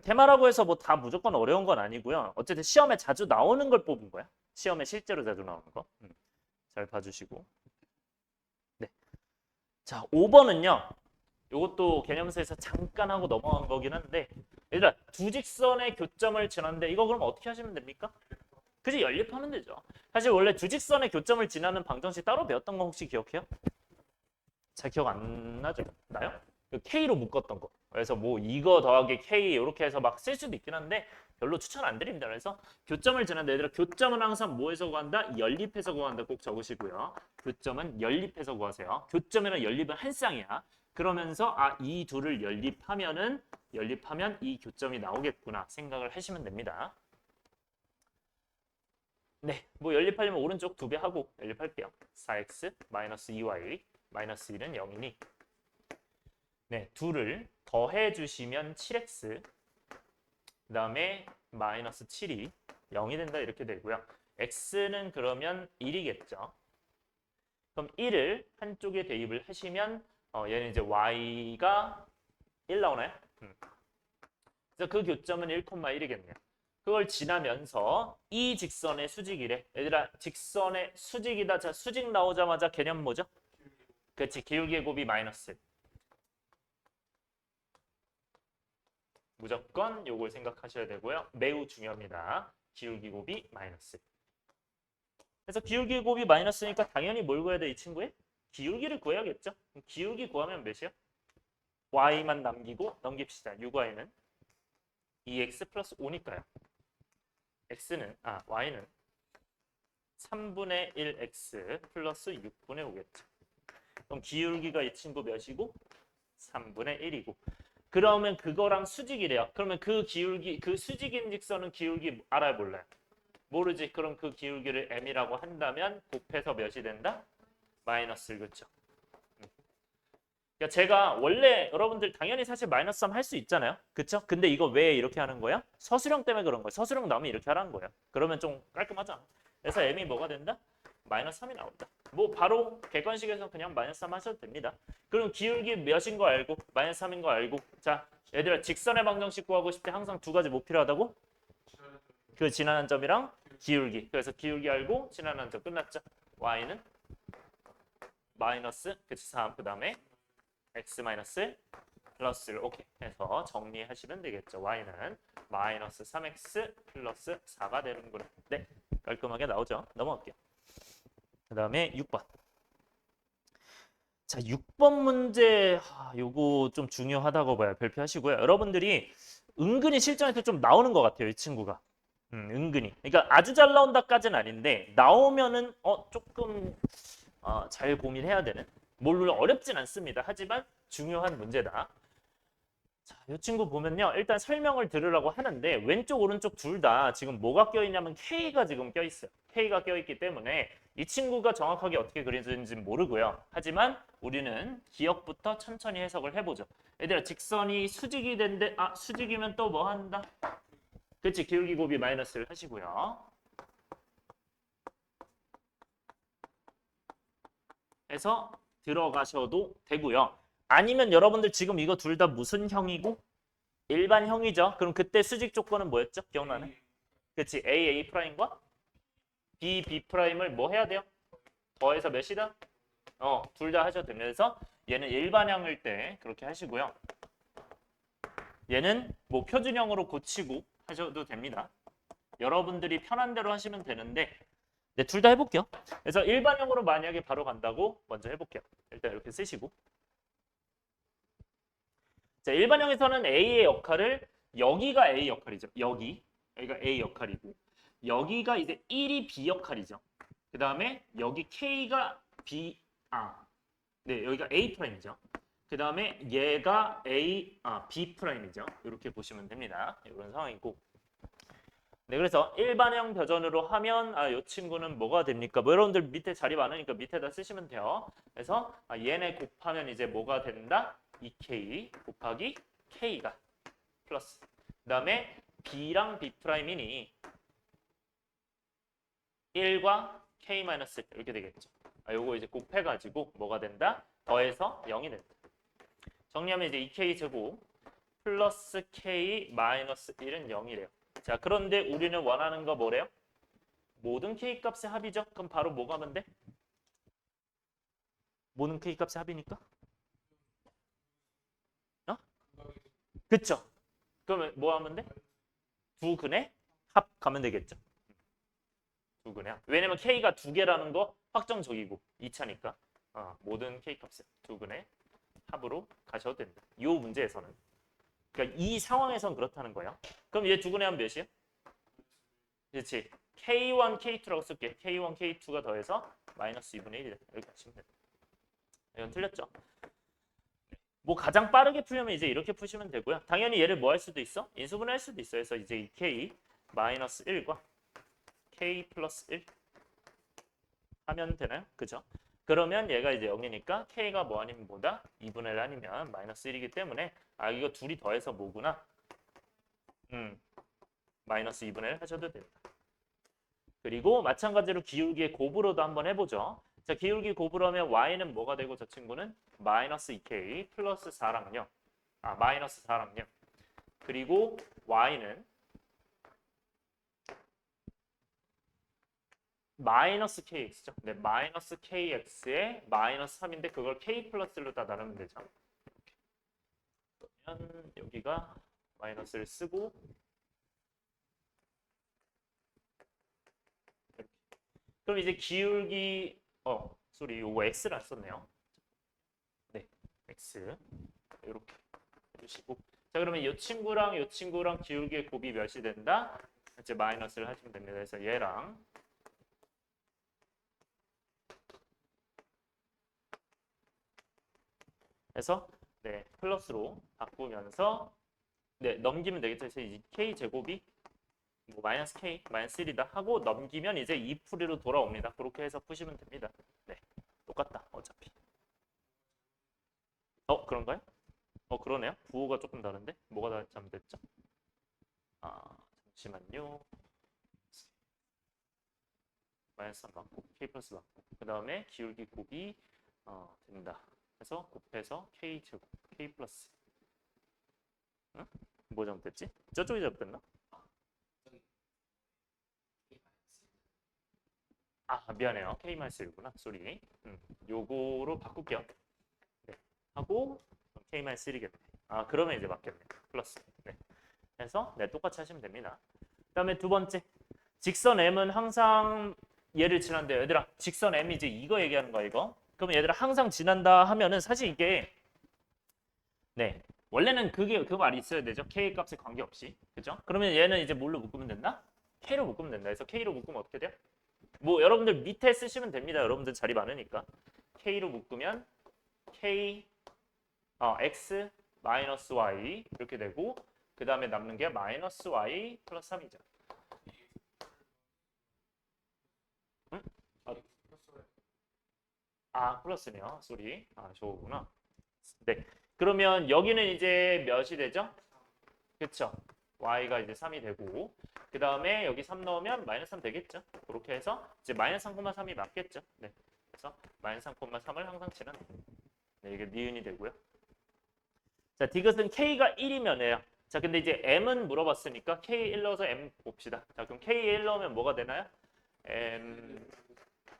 테마라고 해서 뭐 다 무조건 어려운 건 아니고요. 어쨌든 시험에 자주 나오는 걸 뽑은 거야. 시험에 실제로 자주 나오는 거. 잘 봐주시고. 네. 자, 5번은요. 이것도 개념서에서 잠깐 하고 넘어간 거긴 한데 얘들아 두 직선의 교점을 지났는데 이거 그럼 어떻게 하시면 됩니까? 그지 연립하면 되죠. 사실 원래 두 직선의 교점을 지나는 방정식 따로 배웠던 거 혹시 기억해요? 잘 기억 안 나죠? 나요? 그 K로 묶었던 거. 그래서 뭐 이거 더하기 K 이렇게 해서 막 쓸 수도 있긴 한데 별로 추천 안 드립니다. 그래서 교점을 지난다. 얘들아 교점은 항상 뭐에서 구한다? 연립해서 구한다. 꼭 적으시고요. 교점은 연립해서 구하세요. 교점이랑 연립은 한 쌍이야. 그러면서 이 둘을 연립하면 이 교점이 나오겠구나 생각을 하시면 됩니다. 네, 뭐 연립하려면 오른쪽 2배 하고 연립할게요. 4x 마이너스 2y 마이너스 1은 0이니 네, 둘을 더해 주시면 7x 그 다음에 마이너스 7이 0이 된다 이렇게 되고요. x는 그러면 1이겠죠. 그럼 1을 한쪽에 대입을 하시면 얘는 이제 y가 1 나오나요? 그래서 그 교점은 1,1이겠네요. 그걸 지나면서 이 직선의 수직이래. 얘들아, 직선의 수직이다. 자, 수직 나오자마자 개념 뭐죠? 그렇지, 기울기의 곱이 마이너스. 무조건 요걸 생각하셔야 되고요. 매우 중요합니다. 기울기 곱이 마이너스. 그래서 기울기 곱이 마이너스니까 당연히 뭘 구해야 돼, 이 친구의? 기울기를 구해야겠죠? 기울기 구하면 몇이야? y만 남기고 넘깁시다. 6y는 2x 플러스 5니까요. y는 3분의 1x 플러스 6분의 5겠죠. 그럼 기울기가 이 친구 몇이고? 3분의 1이고. 그러면 그거랑 수직이래요. 그러면 그 기울기, 그 수직인 직선은 기울기 알아야 몰라요? 모르지. 그럼 그 기울기를 m이라고 한다면 곱해서 몇이 된다? 마이너스, 그렇죠? 그러니까 제가 원래 여러분들 당연히 사실 마이너스 3 할 수 있잖아요. 그렇죠? 근데 이거 왜 이렇게 하는 거야? 서술형 때문에 그런 거야. 서술형 나오면 이렇게 하라는 거야. 그러면 좀 깔끔하잖아. 그래서 m이 뭐가 된다? 마이너스 3이 나온다. 뭐 바로 객관식에서 그냥 마이너스 3 하셔도 됩니다. 그럼 기울기 몇인 거 알고 마이너스 3인 거 알고, 자 얘들아, 직선의 방정식 구하고 싶을 때 항상 두 가지 뭐 필요하다고? 그 지나는 점이랑 기울기. 그래서 기울기 알고 지나는 점 끝났죠. y는 마이너스, 그치, 3. 그 다음에 x 마이너스 플러스 1. 오케이. 해서 정리하시면 되겠죠. y는 마이너스 3x 플러스 4가 되는구나. 네, 깔끔하게 나오죠. 넘어갈게요. 그 다음에 6번. 자, 6번 문제, 요거 좀 중요하다고 봐요. 별표하시고요. 여러분들이 은근히 실전에서 좀 나오는 것 같아요, 이 친구가. 은근히. 그러니까 아주 잘 나온다까지는 아닌데 나오면은 조금 잘 고민해야 되는. 물론 어렵진 않습니다. 하지만 중요한 문제다. 자, 이 친구 보면요. 일단 설명을 들으라고 하는데 왼쪽 오른쪽 둘 다 지금 뭐가 껴있냐면 K가 지금 껴있어요. K가 껴있기 때문에 이 친구가 정확하게 어떻게 그려지는지 모르고요. 하지만 우리는 기억부터 천천히 해석을 해보죠. 얘들아, 직선이 수직이 된데 수직이면 또 뭐 한다? 그렇지, 기울기 곱이 마이너스를 하시고요. 해서 들어가셔도 되고요. 아니면 여러분들 지금 이거 둘 다 무슨 형이고? 일반형이죠. 그럼 그때 수직 조건은 뭐였죠? 기억나네? 그렇지, A 프라임과 B 프라임을 뭐 해야 돼요? 더해서 몇이다? 둘 다 하셔도 되면서 얘는 일반형일 때 그렇게 하시고요. 얘는 뭐 표준형으로 고치고 하셔도 됩니다. 여러분들이 편한 대로 하시면 되는데, 네, 둘 다 해볼게요. 그래서 일반형으로 만약에 바로 간다고 먼저 해볼게요. 일단 이렇게 쓰시고. 자, 일반형에서는 A의 역할을, 여기가 A 역할이죠. 여기가 A 역할이고, 여기가 이제 1이 B 역할이죠. 그 다음에 여기 K가 네, 여기가 A 프라임이죠. 그 다음에 얘가 B 프라임이죠. 이렇게 보시면 됩니다. 이런 상황이고. 네, 그래서 일반형 버전으로 하면 이 친구는 뭐가 됩니까? 뭐 여러분들 밑에 자리 많으니까 밑에다 쓰시면 돼요. 그래서 얘네 곱하면 이제 뭐가 된다? 2K 곱하기 K가 플러스. 그 다음에 B랑 B 프라임이니 1과 K 마이너스 이렇게 되겠죠. 요거 이제 곱해가지고 뭐가 된다? 더해서 0이 된다. 정리하면 이제 2K 제곱 플러스 K 마이너스 1은 0이래요. 자, 그런데 우리는 원하는 거 뭐래요? 모든 K 값의 합이죠. 그럼 바로 뭐 가면 돼? 모든 K 값의 합이니까? 그쵸? 그러면 뭐 하면 돼? 두 근의 합 가면 되겠죠. 두 근의 합. 왜냐면 K가 두 개라는 거 확정적이고 2차니까 모든 K 값의 두 근의 합으로 가셔도 된다. 이 문제에서는. 그러니까 이 상황에선 그렇다는 거예요. 그럼 얘 두 근의 합 몇이에요? 그렇지. K1, K2라고 쓸게. K1, K2가 더해서 마이너스 2분의 1이다. 여기 가시면 됩니다. 이건 틀렸죠? 뭐 가장 빠르게 풀려면 이제 이렇게 푸시면 되고요. 당연히 얘를 뭐 할 수도 있어? 인수분해 할 수도 있어요. 그래서 이제 이 K 마이너스 1과 K 플러스 1 하면 되나요? 그죠? 그러면 얘가 이제 0이니까 K가 뭐 아니면 뭐다? 2분의 1 아니면 마이너스 1이기 때문에 이거 둘이 더해서 뭐구나? 마이너스 2분의 1 하셔도 된다. 그리고 마찬가지로 기울기의 곱으로도 한번 해보죠. 자, 기울기 곱으로 하면 y는 뭐가 되고 저 친구는 마이너스 2k 플러스 4랑 0. 마이너스 4랑 0. 그리고 y는 마이너스 kx죠. 네, 마이너스 kx에 마이너스 3인데 그걸 k 플러스 1로 다 나누면 되죠. 그러면 여기가 마이너스를 쓰고 이렇게. 그럼 이제 기울기 소리 요거 x를 안 썼네요. 네, x 이렇게 해주시고 자 그러면 이 친구랑 기울기의 곱이 몇이 된다? 이제 마이너스를 하시면 됩니다. 그래서 얘랑 해서 네 플러스로 바꾸면서 네 넘기면 되겠죠. 그래서 이 k 제곱이 뭐 마이너스 k 마이너스 1이다 하고 넘기면 이제 2풀이로 돌아옵니다. 그렇게 해서 푸시면 됩니다. 네 똑같다 어차피. 그런가요? 그러네요. 부호가 조금 다른데 뭐가 다 잘못됐죠? 잠시만요. 마이너스 3 맞고 k 플러스 맞고 그 다음에 기울기 곱이 된다. 해서 곱해서 k 제곱 k 플러스 응? 뭐 잘못됐지? 저쪽이 잘못됐나? 미안해요. k 마이너스 1구나. 쏘리. 요거로 바꿀게요. 네. 하고 k 마이너스 1이겠네. 그러면 이제 맞겠네. 플러스. 네. 해서 네 똑같이 하시면 됩니다. 그다음에 두 번째. 직선 m은 항상 얘를 지난대. 얘들아, 직선 m이 이제 이거 얘기하는 거야, 이거. 그러면 얘들아 항상 지난다 하면은 사실 이게 네. 원래는 그게 그 말이 있어야 되죠. k 값에 관계없이. 그죠? 그러면 얘는 이제 뭘로 묶으면 된다? k로 묶으면 된다. 그래서 k로 묶으면 어떻게 돼요? 뭐 여러분들 밑에 쓰시면 됩니다. 여러분들 자리 많으니까. k로 묶으면 k x 마이너스 y 이렇게 되고 그 다음에 남는 게 마이너스 y 플러스 3이죠. 응? 플러스네요. 쏘리. 저거구나. 네. 그러면 여기는 이제 몇이 되죠? 그쵸? y가 이제 3이 되고 그 다음에 여기 3 넣으면 마이너스 3 되겠죠? 그렇게 해서 이제 마이너스 3,3이 맞겠죠? 네. 그래서 마이너스 3,3을 항상 치는 네, 이게 니은이 되고요. 자, 디귿은 k가 1이면에요. 자, 근데 이제 m은 물어봤으니까 k 1 넣어서 m 봅시다. 자, 그럼 k 1 넣으면 뭐가 되나요? m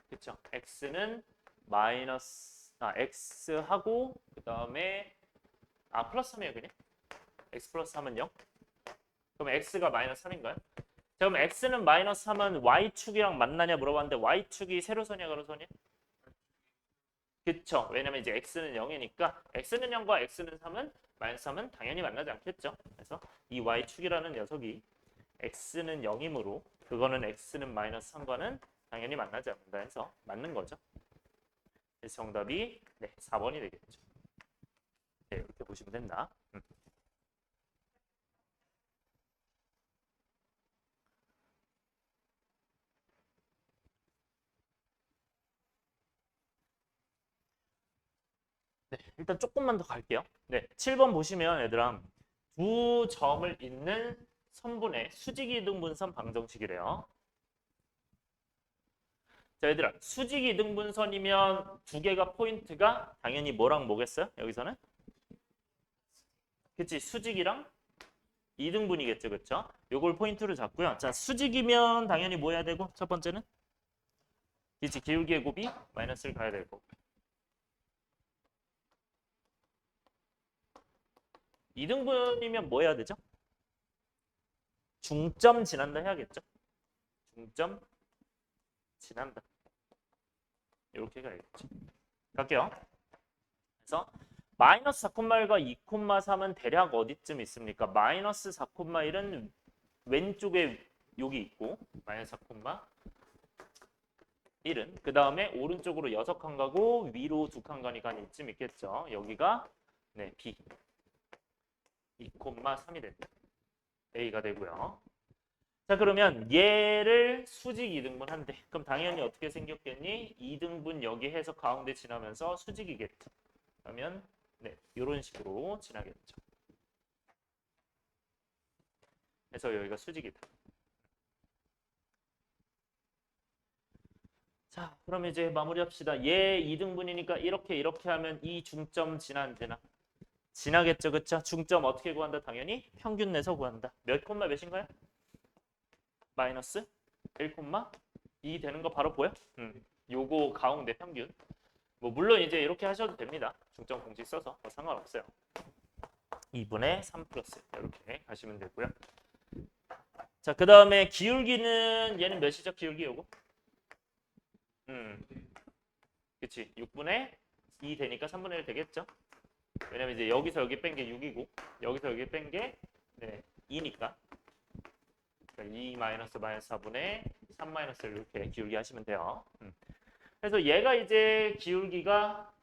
그쵸? x는 마이너스 x하고 그 다음에 플러스 3이에요 그냥? x 플러스 3은 0? 그럼 x가 마이너스 3인가요? 자, 그럼 x는 마이너스 3은 y축이랑 만나냐 물어봤는데 y축이 세로선이야 가로선이야? 그쵸. 왜냐면 이제 x는 0이니까 x는 0과 x는 3은 마이너스 3은 당연히 만나지 않겠죠. 그래서 이 y축이라는 녀석이 x는 0이므로 그거는 x는 마이너스 3과는 당연히 만나지 않는다 해서 맞는 거죠. 그래서 정답이 네, 4번이 되겠죠. 네, 이렇게 보시면 된다. 네, 일단 조금만 더 갈게요. 네, 7번 보시면 얘들아 두 점을 잇는 선분의 수직이등분선 방정식이래요. 자, 얘들아 수직이등분선이면 두 개가 포인트가 당연히 뭐랑 뭐겠어요? 여기서는? 그치, 수직이랑 이등분이겠죠, 그쵸? 요걸 포인트로 잡고요. 자, 수직이면 당연히 뭐 해야 되고 첫 번째는? 그치, 기울기의 곱이 마이너스를 가야 되고 이등분이면 뭐 해야 되죠? 중점 지난다 해야겠죠? 중점 지난다. 이렇게 가야겠죠. 갈게요. 그래서 마이너스 4,1과 2,3은 대략 어디쯤 있습니까? 마이너스 4,1은 왼쪽에 여기 있고 마이너스 4,1은 그 다음에 오른쪽으로 6칸 가고 위로 2칸 가니까 이쯤 있겠죠. 여기가 네 B 2,3이 됩니다. A가 되고요. 자 그러면 얘를 수직 2등분 한대. 그럼 당연히 어떻게 생겼겠니? 2등분 여기 해서 가운데 지나면서 수직이겠죠. 그러면 네 이런 식으로 지나겠죠. 그래서 여기가 수직이다. 자 그럼 이제 마무리합시다. 얘 2등분이니까 이렇게 하면 이 중점 지나 지나겠죠. 그쵸? 중점 어떻게 구한다? 당연히 평균 내서 구한다. 몇 콤마 몇인가요? 마이너스 1,2 2 되는 거 바로 보여? 요거 가운데 평균. 뭐 물론 이제 이렇게 하셔도 됩니다. 중점 공식 써서 뭐 상관없어요. 2분의 3 플러스 이렇게 가시면 되고요. 자, 그 다음에 기울기는 얘는 몇이죠? 기울기 요거? 그치. 6분의 2 되니까 3분의 1 되겠죠? 왜냐면 이제 여기서 여기 뺀 게 6이고 여기서 여기 뺀 게 2니까. 그러니까 2 마이너스 4분의 3 마이너스 이렇게 기울기 하시면 돼요. 그래서 얘가 이제 기울기가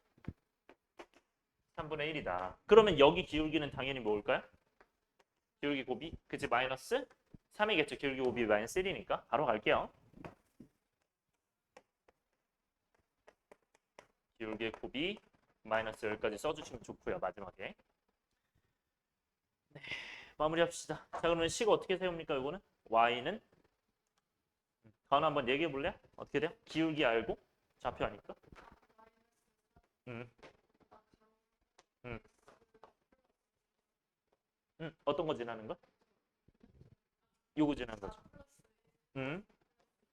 3분의 1이다. 그러면 여기 기울기는 당연히 뭘까요? 기울기 곱이 그치 마이너스 3이겠죠. 기울기 곱이 마이너스 1이니까 바로 갈게요. 기울기 곱이 마이너스 10까지 써주시면 좋고요. 마지막에. 네, 마무리합시다. 자, 그러면 식을 어떻게 세웁니까? 이거는 y는 다음 한번 얘기해 볼래요? 어떻게 돼요? 기울기 알고 좌표 아니까? 음. 어떤 거 지나는 거? 요거 지나는 거죠.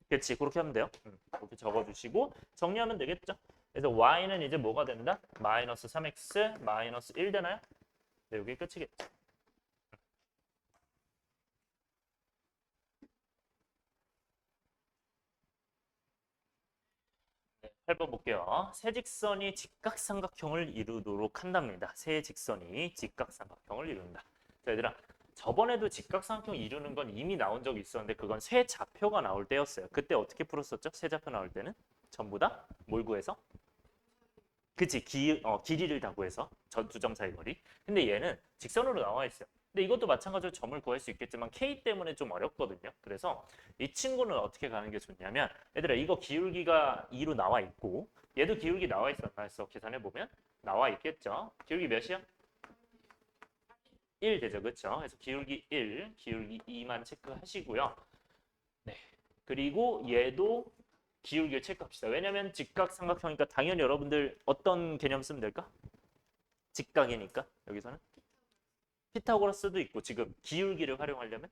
그렇지. 그렇게 하면 돼요. 이렇게 적어주시고 정리하면 되겠죠. 그래서 y는 이제 뭐가 된다? 마이너스 3x 마이너스 1 되나요? 네, 여기 끝이겠죠. 네, 8번 볼게요. 세 직선이 직각삼각형을 이루도록 한답니다. 세 직선이 직각삼각형을 이룬다. 자, 얘들아. 저번에도 직각삼각형 이루는 건 이미 나온 적이 있었는데 그건 세 좌표가 나올 때였어요. 그때 어떻게 풀었었죠? 세 좌표 나올 때는 전부 다 뭘 구해서? 그치, 길이를 다 구해서 전 두 점 사이 거리. 근데 얘는 직선으로 나와 있어요. 근데 이것도 마찬가지로 점을 구할 수 있겠지만 K 때문에 좀 어렵거든요. 그래서 이 친구는 어떻게 가는 게 좋냐면 얘들아 이거 기울기가 2로 나와 있고 얘도 기울기 나와 있었나 해서 계산해 보면 나와 있겠죠. 기울기 몇이야? 1 되죠. 그렇죠? 그래서 기울기 1, 기울기 2만 체크하시고요. 네. 그리고 얘도 기울기를 체크합시다. 왜냐면 직각삼각형이니까 당연히 여러분들 어떤 개념 쓰면 될까? 직각이니까 여기서는 피타고라스도 있고 지금 기울기를 활용하려면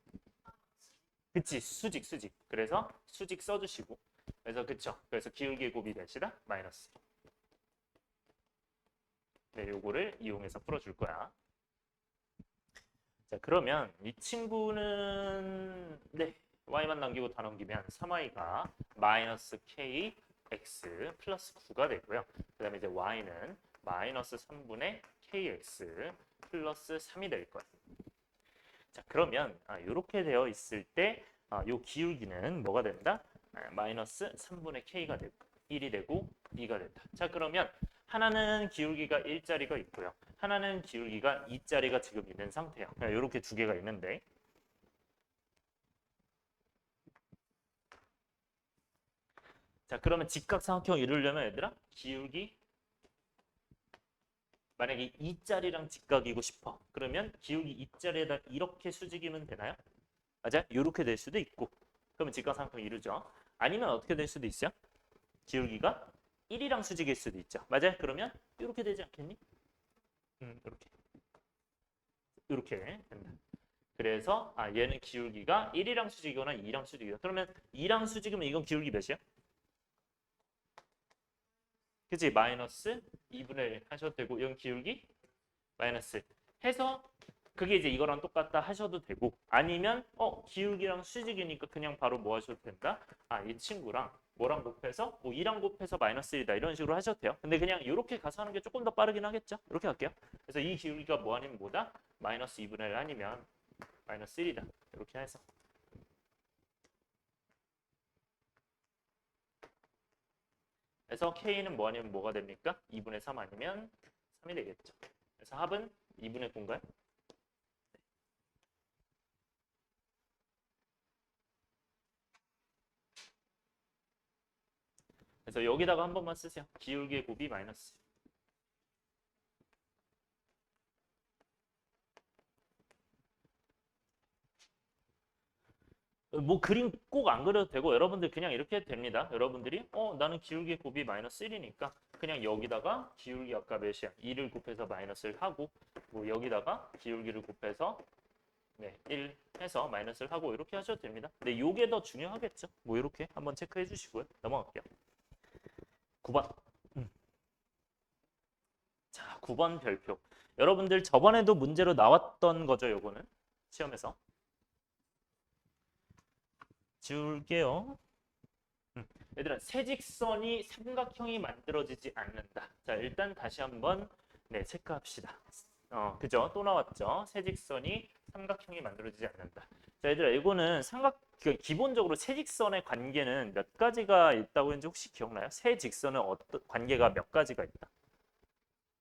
그치 수직 그래서 수직 써주시고 그래서 그쵸 그래서 기울기 곱이 몇이다? 마이너스 네 요거를 이용해서 풀어줄 거야. 자 그러면 이 친구는 네 y만 남기고 다 넘기면 3y가 마이너스 kx 플러스 9가 되고요. 그 다음에 이제 y는 마이너스 3분의 kx 플러스 3이 될 거예요. 자 그러면 이렇게 되어 있을 때 요 기울기는 뭐가 된다? 마이너스 3분의 k가 되고 1이 되고 2가 된다. 자 그러면 하나는 기울기가 1짜리가 있고요. 하나는 기울기가 2짜리가 지금 있는 상태예요. 이렇게 두 개가 있는데 자 그러면 직각삼각형 이루려면 얘들아 기울기 만약에 2짜리랑 직각이고 싶어. 그러면 기울기 2짜리에다 이렇게 수직이면 되나요? 맞아요? 이렇게 될 수도 있고 그러면 직각삼각형 이루죠. 아니면 어떻게 될 수도 있어요? 기울기가 1이랑 수직일 수도 있죠. 맞아요? 그러면 이렇게 되지 않겠니? 이렇게 된다. 그래서 얘는 기울기가 1이랑 수직이거나 2랑 수직이다. 그러면 2랑 수직이면 이건 기울기 몇이야? 그치? 마이너스 2분의 1 하셔도 되고 이건 기울기 마이너스 해서 그게 이제 이거랑 똑같다 하셔도 되고 아니면 기울기랑 수직이니까 그냥 바로 뭐 하셔도 된다? 이 친구랑 뭐랑 곱해서 뭐 2랑 곱해서 마이너스 1이다 이런 식으로 하셔도 돼요. 근데 그냥 이렇게 가서 하는 게 조금 더 빠르긴 하겠죠? 이렇게 할게요. 그래서 이 기울기가 뭐 아니면 뭐다? 마이너스 2분의 1 아니면 마이너스 1이다. 이렇게 해서 그래서 K는 뭐 아니면 뭐가 됩니까? 2분의 3 아니면 3이 되겠죠. 그래서 합은 2분의 9인가요? 그래서 여기다가 한 번만 쓰세요. 기울기의 곱이 마이너스. 뭐 그림 꼭 안 그려도 되고 여러분들 그냥 이렇게 해도 됩니다. 여러분들이 나는 기울기의 곱이 마이너스 1이니까 그냥 여기다가 기울기 아까 몇이야? 2를 곱해서 마이너스를 하고 뭐 여기다가 기울기를 곱해서 네, 1 해서 마이너스를 하고 이렇게 하셔도 됩니다. 근데 이게 더 중요하겠죠. 뭐 이렇게 한번 체크해 주시고요. 넘어갈게요. 9번. 자, 9번 별표. 여러분들 저번에도 문제로 나왔던 거죠, 요거는. 시험에서. 지울게요. 얘들아, 세직선이 삼각형이 만들어지지 않는다. 자, 일단 다시 한번 네, 체크합시다. 그죠? 또 나왔죠? 세직선이 삼각형이 만들어지지 않는다. 자, 얘들아, 이거는 기본적으로 세직선의 관계는 몇 가지가 있다고 했는지 혹시 기억나요? 세직선은 어떤 관계가 몇 가지가 있다?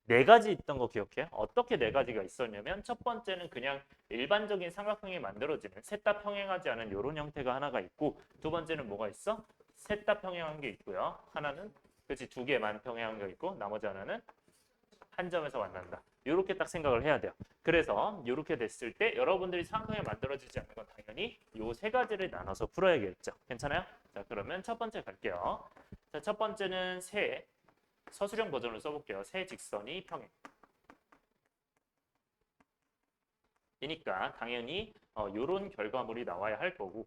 네 가지 있던 거 기억해요? 어떻게 네 가지가 있었냐면 첫 번째는 그냥 일반적인 삼각형이 만들어지는 셋 다 평행하지 않은 이런 형태가 하나가 있고 두 번째는 뭐가 있어? 셋 다 평행한 게 있고요. 하나는 그렇지 두 개만 평행한 게 있고 나머지 하나는 한 점에서 만난다. 이렇게 딱 생각을 해야 돼요. 그래서 이렇게 됐을 때 여러분들이 삼각형이 만들어지지 않는 건 당연히 이 세 가지를 나눠서 풀어야겠죠. 괜찮아요? 자, 그러면 첫 번째 갈게요. 자, 첫 번째는 서술형 버전을 써볼게요. 세 직선이 평행. 이니까 당연히 이런 결과물이 나와야 할 거고.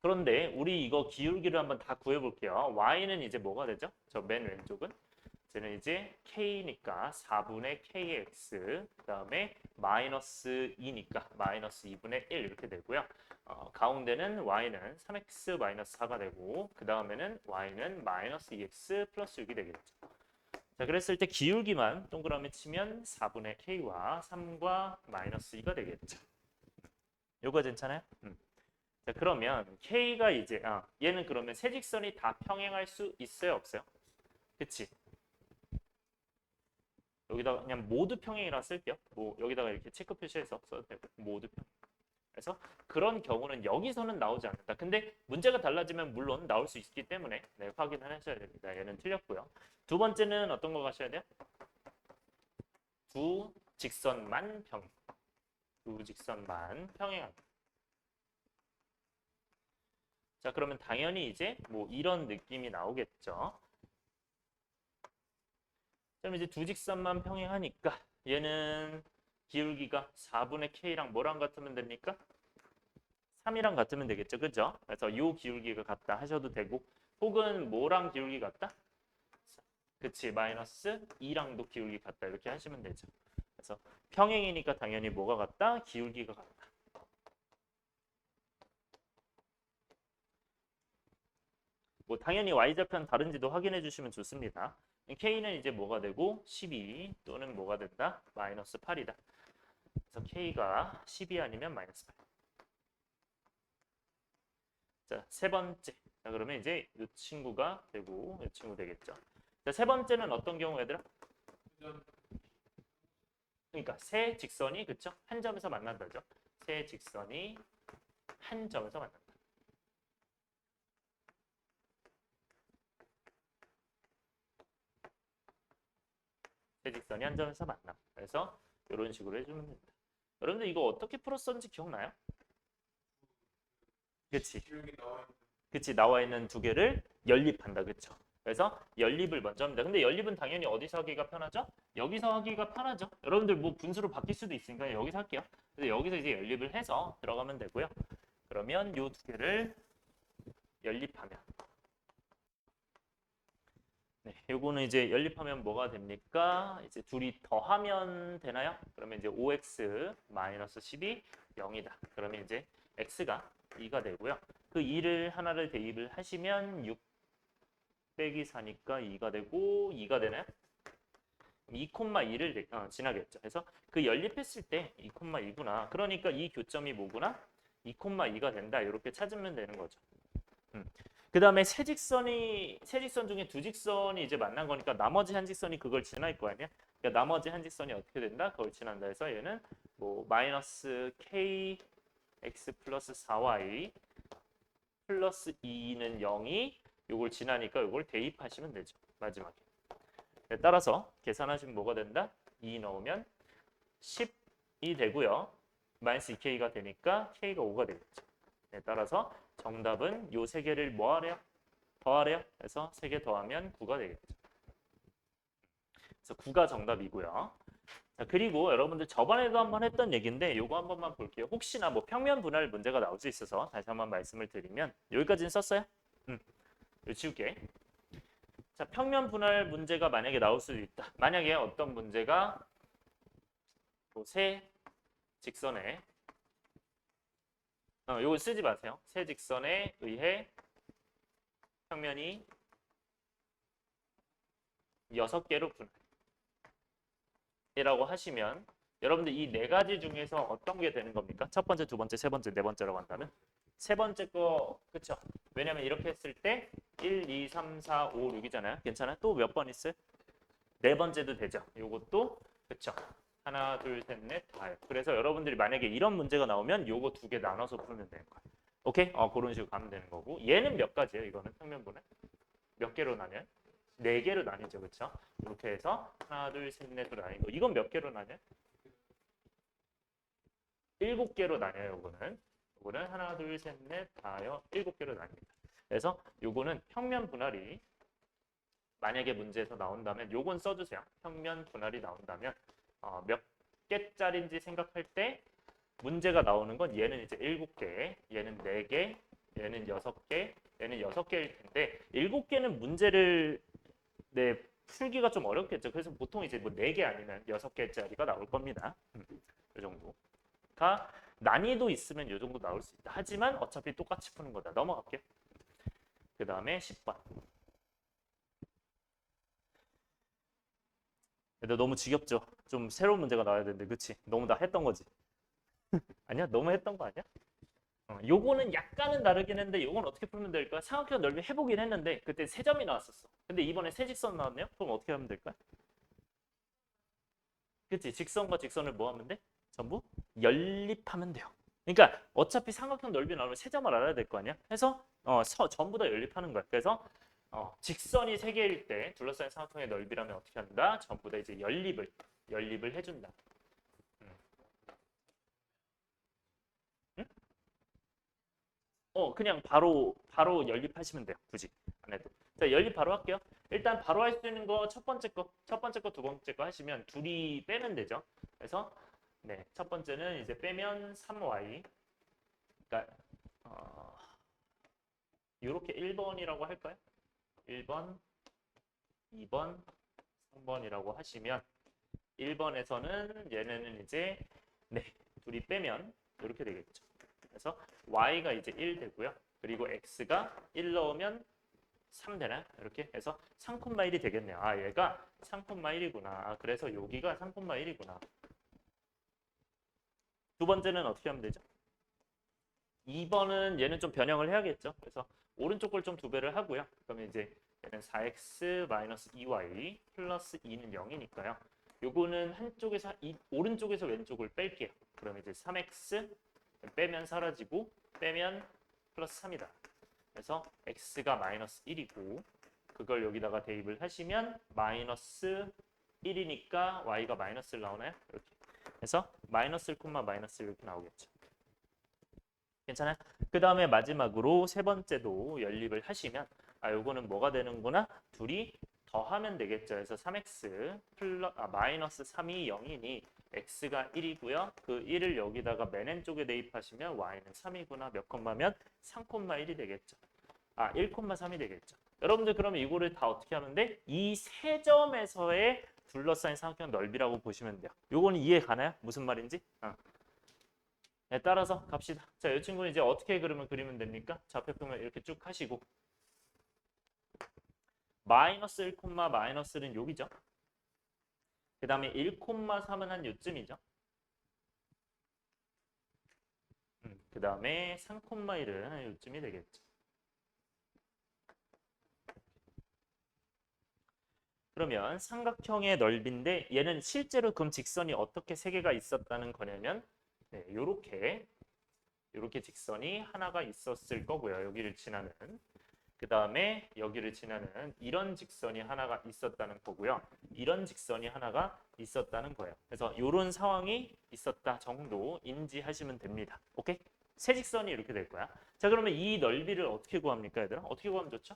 그런데 우리 이거 기울기를 한번 다 구해볼게요. y는 이제 뭐가 되죠? 저 맨 왼쪽은 쟤는 이제 k니까 4분의 kx 그다음에 마이너스 2니까 마이너스 2분의 1 이렇게 되고요. 가운데는 y는 3x 마이너스 4가 되고 그 다음에는 y는 마이너스 2x 플러스 6이 되겠죠. 자, 그랬을 때 기울기만 동그라미 치면 4분의 k와 3과 마이너스 2가 되겠죠. 요거 괜찮아요? 자, 그러면 k가 이제 얘는 그러면 세 직선이 다 평행할 수 있어요, 없어요? 그치? 여기다가 그냥 모두 평행이라 쓸게요. 뭐 여기다가 이렇게 체크 표시해서 써도 되고 모두 평행. 그래서 그런 경우는 여기서는 나오지 않는다. 근데 문제가 달라지면 물론 나올 수 있기 때문에 네, 확인을 하셔야 됩니다. 얘는 틀렸고요. 두 번째는 어떤 거 가셔야 돼요? 두 직선만 평행. 두 직선만 평행합니다. 자, 그러면 당연히 이제 뭐 이런 느낌이 나오겠죠. 그럼 이제 두 직선만 평행하니까 얘는 기울기가 4분의 k랑 뭐랑 같으면 됩니까? 3이랑 같으면 되겠죠. 그죠? 그래서 요 기울기가 같다 하셔도 되고 혹은 뭐랑 기울기 같다? 그치. 마이너스 2랑도 기울기 같다. 이렇게 하시면 되죠. 그래서 평행이니까 당연히 뭐가 같다? 기울기가 같다. 뭐 당연히 y좌편 다른지도 확인해 주시면 좋습니다. k는 이제 뭐가 되고 12 또는 뭐가 된다? 마이너스 8이다. 그래서 k가 12 아니면 마이너스 8. 자, 세 번째. 자, 그러면 이제 이 친구가 되고 이 친구 되겠죠. 자, 세 번째는 어떤 경우 얘들아? 그러니까 세 직선이 그쵸? 한 점에서 만난다죠. 세 직선이 한 점에서 만난다. 세 직선이 한 점에서 만남. 그래서 이런 식으로 해주면 됩니다. 여러분들 이거 어떻게 풀었었는지 기억나요? 그치? 그치, 나와 있는 두 개를 연립한다. 그쵸? 그래서 연립을 먼저 합니다. 근데 연립은 당연히 어디서 하기가 편하죠? 여기서 하기가 편하죠. 여러분들 뭐 분수로 바뀔 수도 있으니까 여기서 할게요. 그래서 여기서 이제 연립을 해서 들어가면 되고요. 그러면 이 두 개를 연립하면 네, 요거는 이제 연립하면 뭐가 됩니까? 이제 둘이 더하면 되나요? 그러면 이제 5x 마이너스 10이 0이다. 그러면 이제 x가 2가 되고요. 그 2를 하나를 대입을 하시면 6 빼기 4니까 2가 되고 2가 되나요? 2,2를 지나겠죠. 그래서 그 연립했을 때 2,2구나. 그러니까 이 교점이 뭐구나? 2,2가 된다. 이렇게 찾으면 되는 거죠. 그 다음에 세직선 중에 두 직선이 이제 만난 거니까 나머지 한 직선이 그걸 지날 거 아니야? 그러니까 나머지 한 직선이 어떻게 된다? 그걸 지난다 해서 얘는 뭐 마이너스 k x 플러스 4y 플러스 2는 0이 요걸 지나니까 요걸 대입하시면 되죠. 마지막에. 네, 따라서 계산하시면 뭐가 된다? 2 넣으면 10이 되고요. 마이너스 2k가 되니까 k가 5가 되겠죠. 네, 따라서 정답은 요 세 개를 뭐 하래요? 더하래요. 그래서 3개 더하면 9가 되겠죠. 그래서 9가 정답이고요. 자, 그리고 여러분들 저번에도 한번 했던 얘기인데 요거 한 번만 볼게요. 혹시나 뭐 평면 분할 문제가 나올 수 있어서 다시 한번 말씀을 드리면 여기까지는 썼어요? 이거 지울게. 자, 평면 분할 문제가 만약에 나올 수도 있다. 만약에 어떤 문제가 세 직선에 요거 쓰지 마세요. 세 직선에 의해 평면이 6개로 분할이라고 하시면 여러분들 이 네 가지 중에서 어떤 게 되는 겁니까? 첫 번째, 두 번째, 세 번째, 네 번째라고 한다면 세 번째 거 그쵸? 왜냐면 이렇게 했을 때 1, 2, 3, 4, 5, 6이잖아요. 괜찮아요? 또 몇 번 있어요? 네 번째도 되죠. 요것도 그쵸? 하나, 둘, 셋, 넷, 다요. 그래서 여러분들이 만약에 이런 문제가 나오면 요거 두 개 나눠서 풀면 되는 거예요. 오케이? 그런 식으로 가면 되는 거고 얘는 몇 가지예요? 이거는 평면분해 몇 개로 나뉘어요? 네 개로 나뉘죠. 그쵸? 이렇게 해서 하나, 둘, 셋, 넷으로 나뉘고 이건 몇 개로 나뉘어요? 7개로 나뉘어요. 요거는 하나, 둘, 셋, 넷, 다요. 7개로 나뉩니다. 그래서 요거는 평면 분할이 만약에 문제에서 나온다면 요건 써주세요. 평면 분할이 나온다면 몇 개짜리인지 생각할 때 문제가 나오는 건 얘는 이제 7개, 얘는 4개, 얘는 6개, 얘는 6개일 텐데 7개는 문제를 풀기가 좀 어렵겠죠. 그래서 보통 이제 뭐 4개 아니면 6개짜리가 나올 겁니다. 이 정도가 난이도 있으면 이 정도 나올 수 있다. 하지만 어차피 똑같이 푸는 거다. 넘어갈게요. 그 다음에 10번. 근데 너무 지겹죠? 좀 새로운 문제가 나와야 되는데 그치? 너무 다 했던 거지? 아니야? 너무 했던 거 아니야? 요거는 약간은 다르긴 했는데 요건 어떻게 풀면 될까? 삼각형 넓이 해보긴 했는데 그때 3점이 나왔었어. 근데 이번에 세직선 나왔네요? 그럼 어떻게 하면 될까? 그치? 직선과 직선을 뭐 하면 돼? 전부 연립하면 돼요. 그러니까 어차피 삼각형 넓이 나오면 3점을 알아야 될 거 아니야? 해서 전부 다 연립하는 거야. 그래서 직선이 3개일 때 둘러싸인 삼각형의 넓이라면 어떻게 한다? 전부 다 이제 연립을 해준다. 응? 그냥 바로 연립하시면 돼요. 굳이 안 해도. 자, 연립 바로 할게요. 일단 바로 할 수 있는 거 첫 번째 거, 두 번째 거 하시면 둘이 빼면 되죠. 그래서 네, 첫 번째는 이제 빼면 3y. 그러니까 이렇게 1번이라고 할까요? 1번, 2번, 3번이라고 하시면 1번에서는 얘네는 이제 네, 둘이 빼면 이렇게 되겠죠. 그래서 y가 이제 1 되고요. 그리고 x가 1 넣으면 3 되나요? 이렇게 해서 3,1이 되겠네요. 아, 얘가 3,1이구나. 아, 그래서 여기가 3,1이구나. 두 번째는 어떻게 하면 되죠? 2번은 얘는 좀 변형을 해야겠죠. 그래서 오른쪽 걸 좀 2배를 하고요. 그러면 이제 얘는 4x 마이너스 2y 플러스 2는 0이니까요. 요거는 한쪽에서 오른쪽에서 왼쪽을 뺄게요. 그러면 이제 3x 빼면 사라지고 빼면 플러스 3이다. 그래서 x가 마이너스 1이고 그걸 여기다가 대입을 하시면 마이너스 1이니까 y가 마이너스를 나오나요? 이렇게. 그래서 마이너스 1, 마이너스 1 이렇게 나오겠죠. 괜찮아요? 그 다음에 마지막으로 세 번째도 연립을 하시면 요거는 뭐가 되는구나? 둘이 더하면 되겠죠. 그래서 3x 마이너스 3이 0이니 x가 1이고요. 그 1을 여기다가 맨 왼쪽에 대입하시면 y는 3이구나. 몇 콤마면 3,1이 되겠죠. 1,3이 되겠죠. 여러분들 그러면 이거를 다 어떻게 하면 돼? 이 세 점에서의 둘러싸인 삼각형 넓이라고 보시면 돼요. 요거는 이해 가나요? 무슨 말인지? 네, 따라서 갑시다. 자, 이 친구는 이제 어떻게 그리면 됩니까? 좌표평면 이렇게 쭉 하시고 마이너스 1, 마이너스는 여기죠. 그 다음에 1,3은 한 요쯤이죠. 그 다음에 3,1은 한 요쯤이 되겠죠. 그러면 삼각형의 넓이인데 얘는 실제로 그럼 직선이 어떻게 세 개가 있었다는 거냐면 네, 요렇게 직선이 하나가 있었을 거고요. 여기를 지나는. 그 다음에 여기를 지나는 이런 직선이 하나가 있었다는 거고요. 이런 직선이 하나가 있었다는 거예요. 그래서 이런 상황이 있었다 정도 인지하시면 됩니다. 오케이? 세 직선이 이렇게 될 거야. 자, 그러면 이 넓이를 어떻게 구합니까, 얘들아? 어떻게 구하면 좋죠?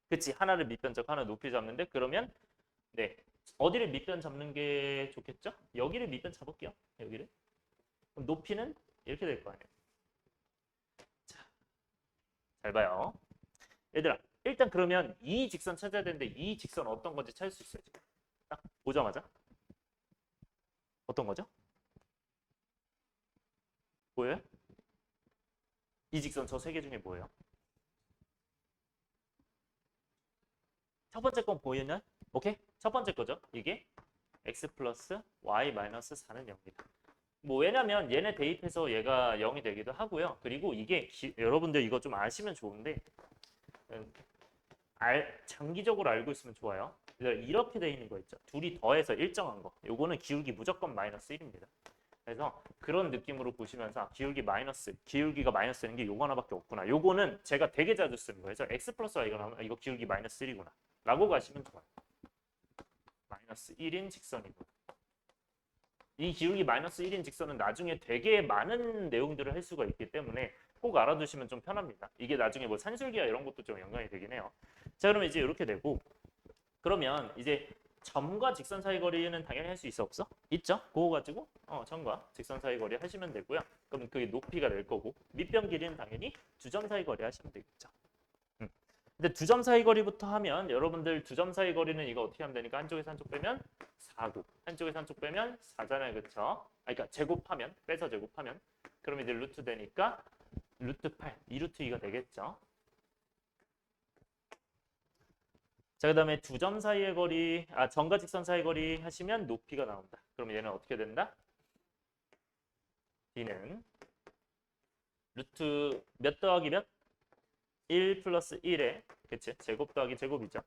그치? 하나를 밑변적, 하나 높이 잡는데 그러면 네, 어디를 밑변 잡는 게 좋겠죠? 여기를 밑변 잡을게요. 여기를. 그럼 높이는 이렇게 될 거 아니에요. 자, 잘 봐요. 얘들아, 일단 그러면 이 직선 찾아야 되는데 이 직선 어떤 건지 찾을 수 있어요. 지금. 딱 보자마자. 어떤 거죠? 보여요? 이 직선 저 세 개 중에 뭐예요? 첫 번째 건 보이나요? 오케이? 첫 번째 거죠. 이게 x 플러스 y 마이너스 4는 0이다. 뭐 왜냐면 얘네 대입해서 얘가 0이 되기도 하고요. 그리고 이게 여러분들 이거 좀 아시면 좋은데 장기적으로 알고 있으면 좋아요. 이렇게 돼 있는 거 있죠. 둘이 더해서 일정한 거. 요거는 기울기 무조건 마이너스 1입니다. 그래서 그런 느낌으로 보시면서 기울기가 마이너스인 게 요거 하나밖에 없구나. 요거는 제가 되게 자주 쓰는 거예요. 그래서 x 플러스 y 이거 기울기 마이너스 1이구나. 라고 가시면 좋아요. 마이너스 1인 직선이고. 이 기울기 마이너스 1인 직선은 나중에 되게 많은 내용들을 할 수가 있기 때문에 꼭 알아두시면 좀 편합니다. 이게 나중에 뭐 산술기와 이런 것도 좀 연관이 되긴 해요. 자, 그러면 이제 이렇게 되고 그러면 이제 점과 직선 사이 거리는 당연히 할 수 있어 없어? 있죠? 그거 가지고 점과 직선 사이 거리 하시면 되고요. 그럼 그게 높이가 될 거고 밑변 길이는 당연히 두 점 사이 거리 하시면 되겠죠. 근데 두 점 사이 거리부터 하면 여러분들 두 점 사이 거리는 이거 어떻게 하면 되니까 한쪽에서 한쪽 빼면 4고 한쪽에서 한쪽 빼면 4잖아요. 그쵸? 그러니까 제곱하면 빼서 제곱하면 그럼 이제 루트 되니까 루트 8, 2루트 2가 되겠죠. 자, 그 다음에 두 점 사이의 거리, 점과 직선 사이 거리 하시면 높이가 나온다. 그럼 얘는 어떻게 된다? D는 루트 몇 더하기 몇? 1 플러스 1에 그치? 제곱 더하기 제곱이죠.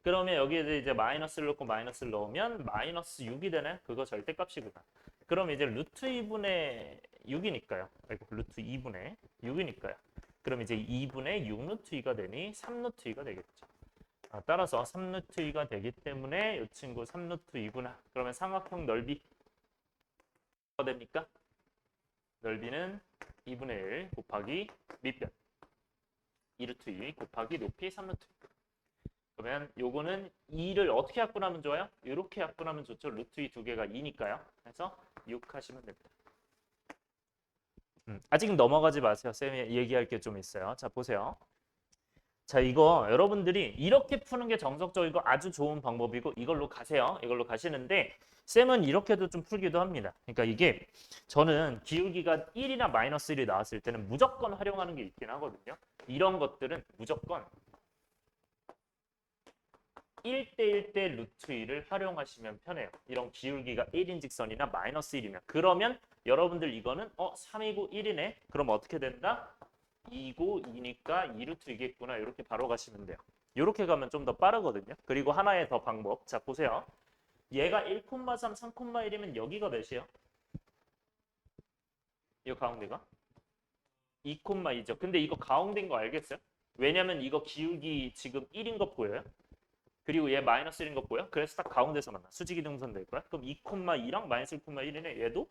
그러면 여기에 이제 마이너스를 넣고 마이너스를 넣으면 마이너스 6이 되네. 그거 절대값이구나. 그럼 이제 루트 2분의 6이니까요. 아이고 루트 2분의 6이니까요. 그럼 이제 2분의 6 루트 2가 되니 3 루트 2가 되겠죠. 따라서 3 루트 2가 되기 때문에 이 친구 3 루트 2구나. 그러면 삼각형 넓이 뭐가 됩니까? 넓이는 2분의 1 곱하기 밑변 2루트 2 곱하기 높이 3루트 2. 그러면 요거는 2를 어떻게 약분하면 좋아요? 이렇게 약분하면 좋죠. 루트 2 두 개가 2니까요. 그래서 6 하시면 됩니다. 아직 넘어가지 마세요. 쌤이 얘기할 게 좀 있어요. 자, 보세요. 자, 이거 여러분들이 이렇게 푸는 게 정석적이고 아주 좋은 방법이고 이걸로 가세요. 이걸로 가시는데 쌤은 이렇게도 좀 풀기도 합니다. 그러니까 이게 저는 기울기가 1이나 마이너스 1이 나왔을 때는 무조건 활용하는 게 있긴 하거든요. 이런 것들은 무조건 1대1 대 루트 2를 활용하시면 편해요. 이런 기울기가 1인 직선이나 마이너스 1이면 그러면 여러분들 이거는 3이고 1이네. 그럼 어떻게 된다? 2고 2니까 2루트 2겠구나. 이렇게 바로 가시면 돼요. 이렇게 가면 좀 더 빠르거든요. 그리고 하나의 더 방법. 자, 보세요. 얘가 1,3, 3,1이면 여기가 몇이에요? 이 가운데가? 2,2죠. 근데 이거 가운데인 거 알겠어요? 왜냐면 이거 기울기 지금 1인 거 보여요? 그리고 얘 마이너스 1인 거 보여? 그래서 딱 가운데서 만나. 수직이 등선 될 거야. 그럼 2,2랑 마이너스 1,1이네. 얘도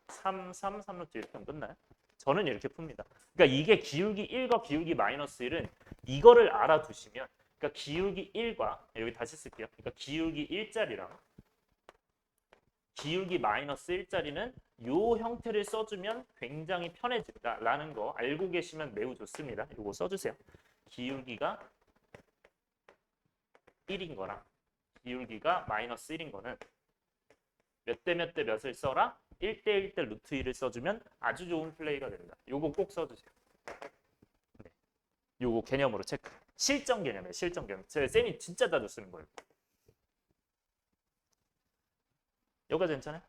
3, 3, 3루트 이렇게 하면 끝나요? 저는 이렇게 풉니다. 그러니까 이게 기울기 1과 기울기 마이너스 1은 이거를 알아두시면 그러니까 기울기 1과 여기 다시 쓸게요. 그러니까 기울기 1짜리랑 기울기 마이너스 1짜리는 요 형태를 써주면 굉장히 편해진다라는 거 알고 계시면 매우 좋습니다. 이거 써주세요. 기울기가 1인 거랑 기울기가 마이너스 1인 거는 몇 대 몇 대 몇을 써라? 1대 1대 루트 2를 써주면 아주 좋은 플레이가 된다. 요거 꼭 써주세요. 네. 요거 개념으로 체크. 실전 개념이에요. 실전 개념. 제 쌤이 진짜 자주 쓰는 거예요. 요거 괜찮아요?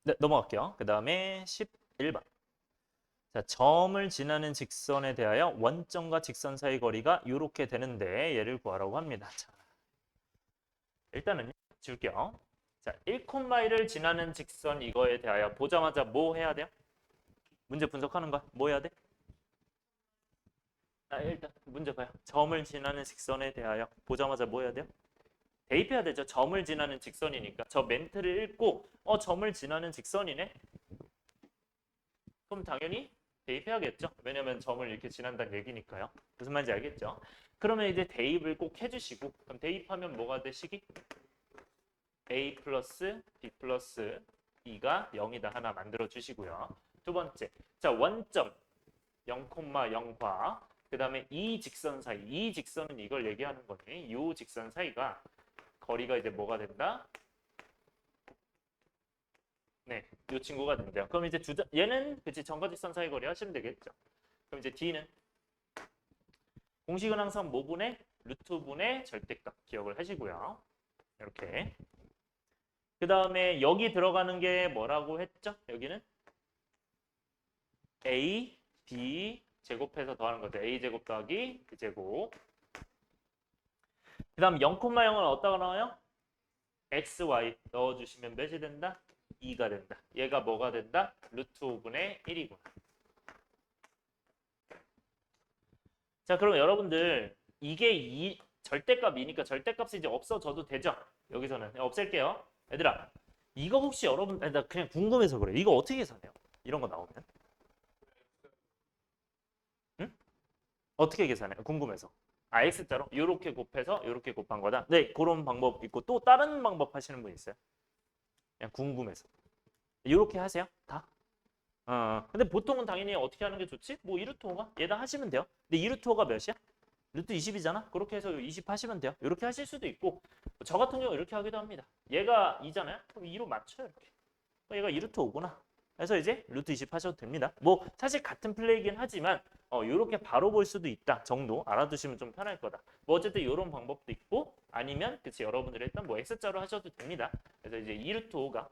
네, 넘어갈게요. 그 다음에 11번. 자, 점을 지나는 직선에 대하여 원점과 직선 사이 거리가 이렇게 되는데 얘를 구하라고 합니다. 자, 일단은 줄게요. 자, 1,1을 지나는 직선 이거에 대하여 보자마자 뭐 해야 돼요? 문제 분석하는 거야. 뭐 해야 돼? 일단 문제 봐요. 점을 지나는 직선에 대하여 보자마자 뭐 해야 돼요? 대입해야 되죠. 점을 지나는 직선이니까. 저 멘트를 읽고 점을 지나는 직선이네. 그럼 당연히 대입해야겠죠. 왜냐면 점을 이렇게 지난다는 얘기니까요. 무슨 말인지 알겠죠? 그러면 이제 대입을 꼭 해주시고 그럼 대입하면 뭐가 되시기? a 플러스 b 플러스 2가 0이다 하나 만들어 주시고요. 두 번째, 자 원점 0,0과 그 다음에 이 직선 사이, 이 직선은 이걸 얘기하는 거니 이 직선 사이가 거리가 이제 뭐가 된다? 네, 이 친구가 된대요. 그럼 이제 얘는 그치 정과직선 사이 거리 하시면 되겠죠. 그럼 이제 D는 공식은 항상 모분의 루트분의 절대값 기억을 하시고요. 이렇게. 그 다음에 여기 들어가는 게 뭐라고 했죠? 여기는 A, B 제곱해서 더하는 거죠. A 제곱 더하기 B 제곱. 그 다음 0,0은 어디다가 나와요? X, Y 넣어주시면 몇이 된다? 2가 된다. 얘가 뭐가 된다? 루트 5분의 1이구나. 자, 그럼 여러분들 이게 이 절대값이니까 절대값이 이제 없어져도 되죠? 여기서는 없앨게요. 얘들아, 이거 혹시 여러분 나 그냥 궁금해서 그래. 이거 어떻게 계산해요? 이런 거 나오면? 응? 어떻게 계산해요? 궁금해서. 아, X자로 이렇게 곱해서 이렇게 곱한 거다. 네, 그런 방법 있고 또 다른 방법 하시는 분 있어요? 그냥 궁금해서. 이렇게 하세요? 다? 근데 보통은 당연히 어떻게 하는 게 좋지? 뭐 2루트 5가 얘다 하시면 돼요. 근데 2루트 5가 몇이야? 루트 20이잖아? 그렇게 해서 20 하시면 돼요. 이렇게 하실 수도 있고 저 같은 경우 이렇게 하기도 합니다. 얘가 2잖아요? 그럼 2로 맞춰요. 이렇게. 얘가 2루트 5구나. 그래서 이제 루트 20 하셔도 됩니다. 뭐 사실 같은 플레이긴 하지만 이렇게 바로 볼 수도 있다 정도 알아두시면 좀 편할 거다. 뭐 어쨌든 이런 방법도 있고 아니면 그치 여러분들이 일단 뭐 X자로 하셔도 됩니다. 그래서 이제 2루트 5가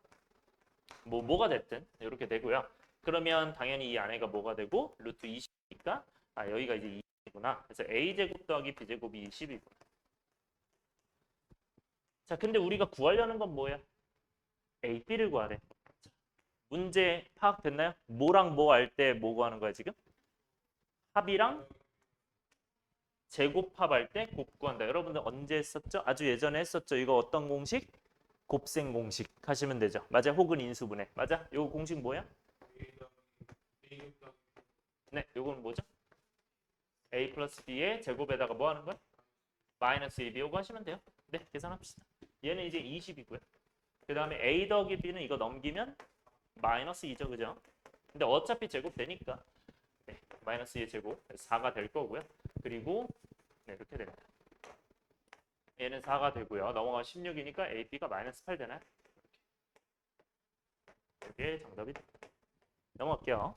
뭐가 됐든 이렇게 되고요. 그러면 당연히 이 안에가 뭐가 되고 루트 20이니까 여기가 이제 20이구나. 그래서 a제곱 더하기 b제곱이 20이구나. 자, 근데 우리가 구하려는 건 뭐야? a, b를 구하래. 문제 파악됐나요? 뭐랑 뭐 할 때 뭐 구하는 거야 지금? 합이랑 제곱합할 때 곱 구한다. 여러분들 언제 했었죠? 아주 예전에 했었죠. 이거 어떤 공식? 곱셈 공식 하시면 되죠. 맞아? 혹은 인수분해. 맞아? 요 공식 뭐야? 네, 요거는 뭐죠? a 플러스 b의 제곱에다가 뭐 하는 거야? 마이너스 2b 요거 하시면 돼요. 네, 계산합시다. 얘는 이제 20이고요. 그 다음에 a 더하기 b는 이거 넘기면 마이너스 2죠, 그죠? 근데 어차피 제곱 되니까 네, 마이너스 2의 제곱 4가 될 거고요. 그리고 네, 이렇게 됩니다. 얘는 4가 되고요. 넘어가 16이니까 a, b가 마이너스 8 되나요? 이게 정답이 됩니다. 넘어갈게요.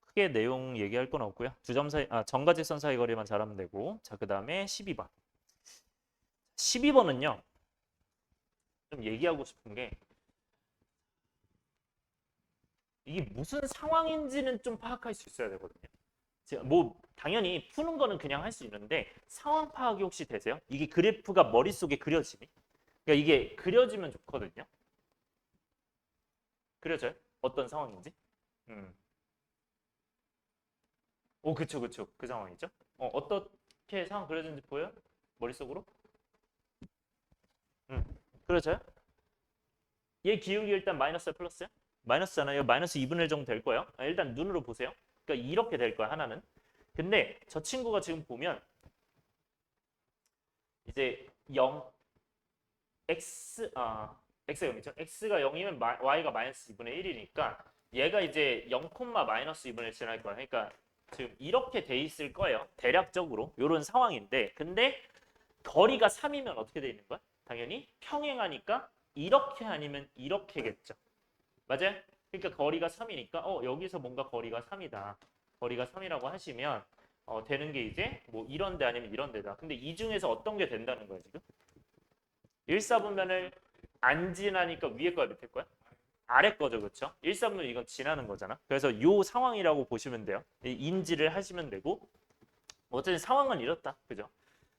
크게 내용 얘기할 건 없고요. 두 점 사이, 정과직선 사이 거리만 잘하면 되고. 자, 그 다음에 12번. 12번은요. 좀 얘기하고 싶은 게 이게 무슨 상황인지는 좀 파악할 수 있어야 되거든요. 제가 뭐 당연히 푸는 거는 그냥 할 수 있는데 상황 파악이 혹시 되세요? 이게 그래프가 머릿속에 그려지니? 그러니까 이게 그려지면 좋거든요. 그려져요? 어떤 상황인지? 오, 그쵸, 그쵸. 그 상황이죠. 어떻게 상황 그려지는지 보여요? 머릿속으로? 그려져요? 얘 기울기 일단 마이너스야 플러스야? 마이너스잖아요. 마이너스 2분의 1 정도 될 거예요. 일단 눈으로 보세요. 그러니까 이렇게 될 거야 하나는. 근데 저 친구가 지금 보면 이제 0 x가 0이죠. x가 0이면 y가 마이너스 2분의 1이니까 얘가 이제 0, 마이너스 2분의 1 지날 거야. 그러니까 지금 이렇게 돼 있을 거예요. 대략적으로 이런 상황인데 근데 거리가 3이면 어떻게 돼 있는 거야? 당연히 평행하니까 이렇게 아니면 이렇게겠죠. 맞아요? 그러니까 거리가 3이니까 여기서 뭔가 거리가 3이다. 거리가 3이라고 하시면 되는 게 이제 뭐 이런 데 아니면 이런 데다. 근데 이 중에서 어떤 게 된다는 거야 지금? 1사분면을 안 지나니까 위에 거야 밑에 거야? 아래 거죠, 그렇죠? 1사분면 이건 지나는 거잖아. 그래서 요 상황이라고 보시면 돼요. 인지를 하시면 되고 어쨌든 상황은 이렇다, 그죠?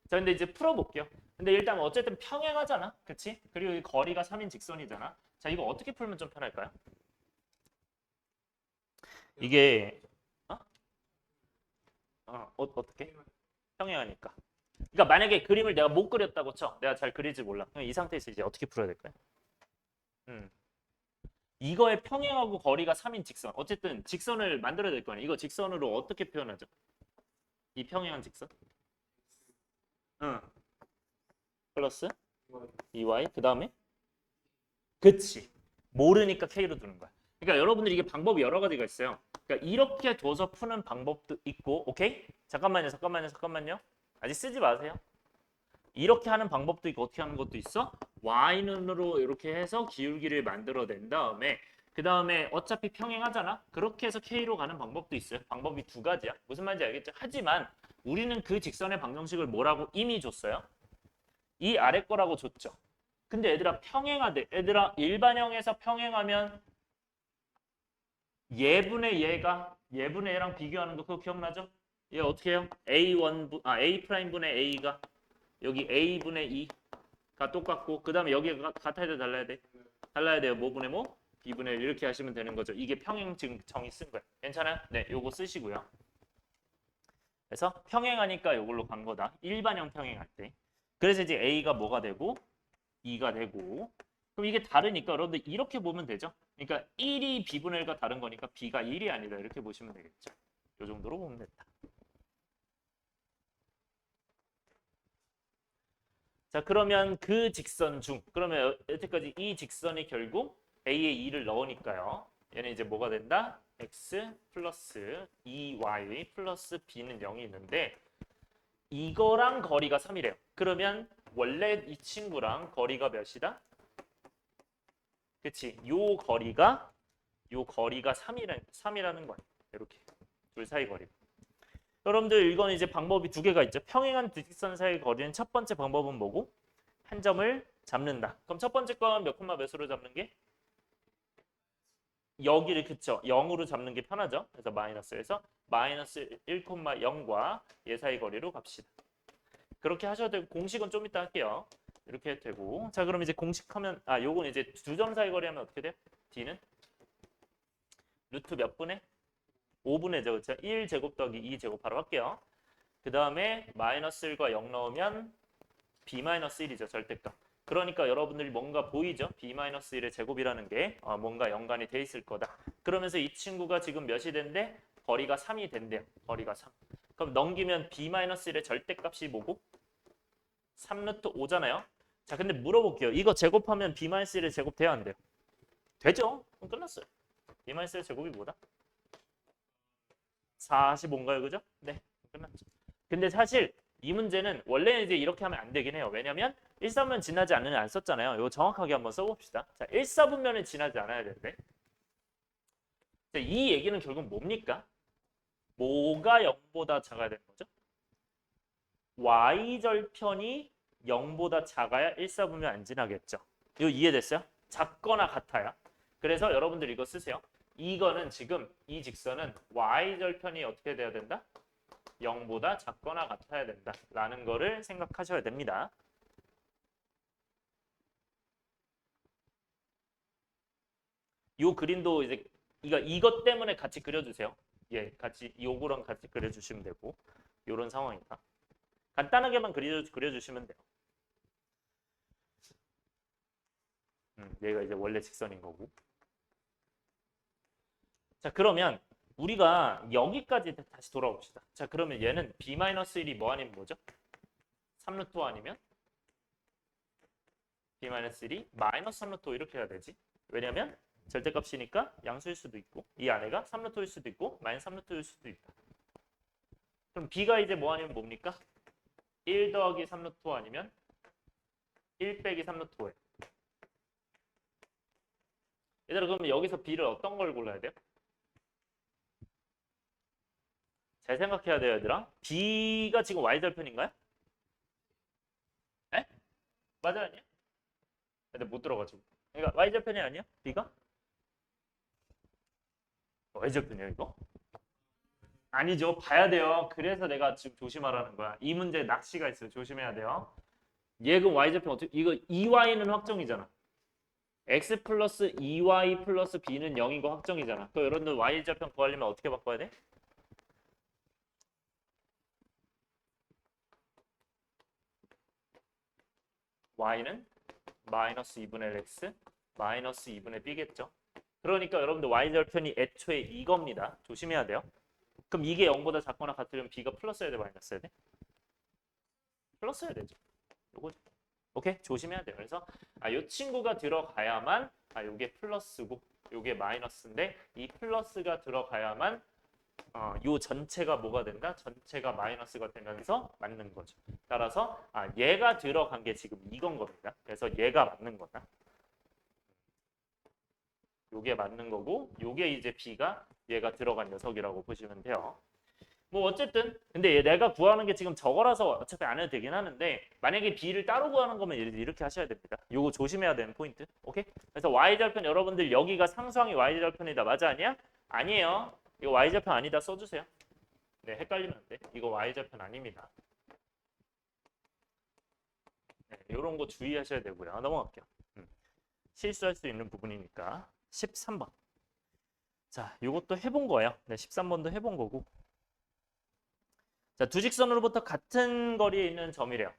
자, 근데 이제 풀어볼게요. 근데 일단 어쨌든 평행하잖아, 그렇지? 그리고 이 거리가 3인 직선이잖아. 자, 이거 어떻게 풀면 좀 편할까요? 이게 어떻게? 평행하니까. 그러니까 만약에 그림을 내가 못 그렸다고 쳐. 내가 잘 그리지 몰라. 그럼 이 상태에서 이제 어떻게 풀어야 될까요? 음. 이거의 평행하고 거리가 3인 직선. 어쨌든 직선을 만들어야 될 거 아니에요. 이거 직선으로 어떻게 표현하죠? 이 평행한 직선? 응. 플러스 2y. 그 다음에? 그치. 모르니까 k로 두는 거야. 그러니까 여러분들 이게 방법이 여러 가지가 있어요. 그러니까 이렇게 둬서 푸는 방법도 있고, 오케이? 잠깐만요. 아직 쓰지 마세요. 이렇게 하는 방법도 있고 어떻게 하는 것도 있어? y눈으로 이렇게 해서 기울기를 만들어낸 다음에 그 다음에 어차피 평행하잖아? 그렇게 해서 k로 가는 방법도 있어요. 방법이 두 가지야. 무슨 말인지 알겠죠? 하지만 우리는 그 직선의 방정식을 뭐라고 이미 줬어요? 이 아래 거라고 줬죠. 근데 얘들아 평행하대. 얘들아 일반형에서 평행하면 얘분의 얘랑 비교하는 거 그거 기억나죠? 얘 어떻게 해요? A 프라임분의 A가 여기 A분의 2가 똑같고 그 다음에 여기가 같아야 돼 달라야 돼? 달라야 돼요. 뭐분의 뭐? B분의 1 이렇게 하시면 되는 거죠. 이게 평행 지금 정의 쓴 거예요. 괜찮아요? 네, 요거 쓰시고요. 그래서 평행하니까 요걸로 간 거다. 일반형 평행할 때. 그래서 이제 A가 뭐가 되고 2가 되고 그럼 이게 다르니까 여러분들 이렇게 보면 되죠. 그러니까 1이 B분의 1과 다른 거니까 B가 1이 아니다. 이렇게 보시면 되겠죠. 요 정도로 보면 된다. 자, 그러면 그 직선 중 그러면 여태까지 이 직선이 결국 A에 2를 넣으니까요. 얘는 이제 뭐가 된다? X 플러스 2Y 플러스 B는 0이 있는데 이거랑 거리가 3이래요. 그러면 원래 이 친구랑 거리가 몇이다? 그치? 요 거리가 3이라는 거야. 이렇게 둘 사이 거리. 여러분들 이건 이제 방법이 두 개가 있죠. 평행한 두 직선 사이 거리는 첫 번째 방법은 뭐고? 한 점을 잡는다. 그럼 첫 번째 건 몇 콤마 몇으로 잡는 게? 여기를 그쵸. 0으로 잡는 게 편하죠. 그래서 마이너스에서 마이너스 1,0과 얘 사이 거리로 갑시다. 그렇게 하셔도 되고 공식은 좀 이따 할게요. 이렇게 해도 되고 자 그럼 이제 공식하면 요건 이제 두 점 사이 거리 하면 어떻게 돼요? D는 루트 몇 분의? 5분의 제곱, 1제곱 더하기 2제곱 바로 할게요. 그 다음에 마이너스 1과 0 넣으면 b-1이죠. 절대값. 그러니까 여러분들이 뭔가 보이죠? b-1의 제곱이라는 게 뭔가 연관이 돼 있을 거다. 그러면서 이 친구가 지금 몇이 된대? 거리가 3이 된대요. 거리가 3. 그럼 넘기면 b-1의 절대값이 뭐고? 3루트 5잖아요. 자, 근데 물어볼게요. 이거 제곱하면 b-1의 제곱 돼야 안 돼요? 되죠? 그럼 끝났어요. b-1의 제곱이 뭐다? 45인가요? 그죠? 네. 끝났죠. 근데 사실 이 문제는 원래는 이제 이렇게 하면 안 되긴 해요. 왜냐면 1사분면 지나지 않는 안 썼잖아요. 이거 정확하게 한번 써봅시다. 자, 1사분면은 지나지 않아야 되는데. 자, 이 얘기는 결국 뭡니까? 뭐가 0보다 작아야 되는 거죠? y절편이 0보다 작아야 1사분면 안 지나겠죠. 이거 이해됐어요? 작거나 같아야. 그래서 여러분들 이거 쓰세요. 이거는 지금 이 직선은 y절편이 어떻게 돼야 된다? 0보다 작거나 같아야 된다라는 거를 생각하셔야 됩니다. 요 그림도 이제 이것 때문에 같이 그려주세요. 예, 같이 요거랑 같이 그려주시면 되고 요런 상황이다. 간단하게만 그려주시면 돼요. 얘가 이제 원래 직선인 거고. 자, 그러면 우리가 여기까지 다시 돌아옵시다. 자, 그러면 얘는 b-1이 뭐 아니면 뭐죠? 3루트 5 아니면 b-1이 마이너스 3루트 5 이렇게 해야 되지. 왜냐면 절대값이니까 양수일 수도 있고 이 안에가 3루트일 수도 있고 마이너스 3루트일 수도 있다. 그럼 b가 이제 뭐 아니면 뭡니까? 1 더하기 3루트 5 아니면 1 빼기 3루트 5예요. 얘들아 그러면 여기서 b를 어떤 걸 골라야 돼요? 잘 생각해야 돼요, 얘들아. b가 지금 y절편인가요? 에? 맞아요, 아니야? 근데 못 들어가지고. 그러니까 y절편이 아니야? b가? y절편이야 이거? 아니죠. 봐야 돼요. 그래서 내가 지금 조심하라는 거야. 이 문제에 낚시가 있어요. 조심해야 돼요. 얘 그럼 y절편 어떻게? 이거 2y는 확정이잖아. x 플러스 2y 플러스 b는 0인 거 확정이잖아. 그 여러분들 y절편 구하려면 어떻게 바꿔야 돼? y는 마이너스 2분의 x 마이너스 2분의 b겠죠. 그러니까 여러분들 y절편이 애초에 이겁니다. 조심해야 돼요. 그럼 이게 0보다 작거나 같으면 b가 플러스여야 돼, 마이너스여야 돼? 플러스여야 되죠. 요거 오케이? 조심해야 돼요. 그래서 요 친구가 들어가야만 요게 플러스고 요게 마이너스인데 이 플러스가 들어가야만 요 전체가 뭐가 된다? 전체가 마이너스가 되면서 맞는 거죠. 따라서 얘가 들어간 게 지금 이건 겁니다. 그래서 얘가 맞는 거다. 요게 맞는 거고 요게 이제 b가 얘가 들어간 녀석이라고 보시면 돼요. 뭐 어쨌든 근데 내가 구하는 게 지금 저거라서 어차피 안 해도 되긴 하는데 만약에 b를 따로 구하는 거면 이렇게 하셔야 됩니다. 요거 조심해야 되는 포인트. 오케이? 그래서 y절편 여러분들 여기가 상수항이 y절편이다. 맞아 아니야? 아니에요. 이거 y절편 아니다 써주세요. 네, 헷갈리면 안 돼. 이거 y절편 아닙니다. 네, 이런 거 주의하셔야 되고요. 넘어갈게요. 실수할 수 있는 부분이니까 13번. 자, 이것도 해본 거예요. 네, 13번도 해본 거고. 자, 두 직선으로부터 같은 거리에 있는 점이래요.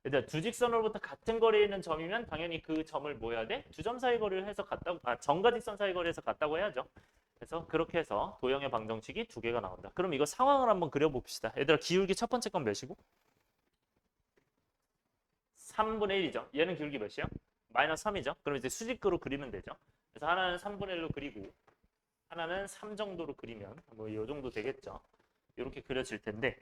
일단 두 직선으로부터 같은 거리에 있는 점이면 당연히 그 점을 뭐 해야 돼? 두 점 사이 거리를 해서 같다고 점과 직선 사이 거리에서 같다고 해야죠. 그래서 그렇게 해서 도형의 방정식이 두 개가 나온다. 그럼 이거 상황을 한번 그려봅시다. 얘들아 기울기 첫 번째 건 몇이고? 3분의 1이죠. 얘는 기울기 몇이야? 마이너스 3이죠. 그럼 이제 수직으로 그리면 되죠. 그래서 하나는 3분의 1로 그리고 하나는 3 정도로 그리면 뭐 이 정도 되겠죠. 이렇게 그려질 텐데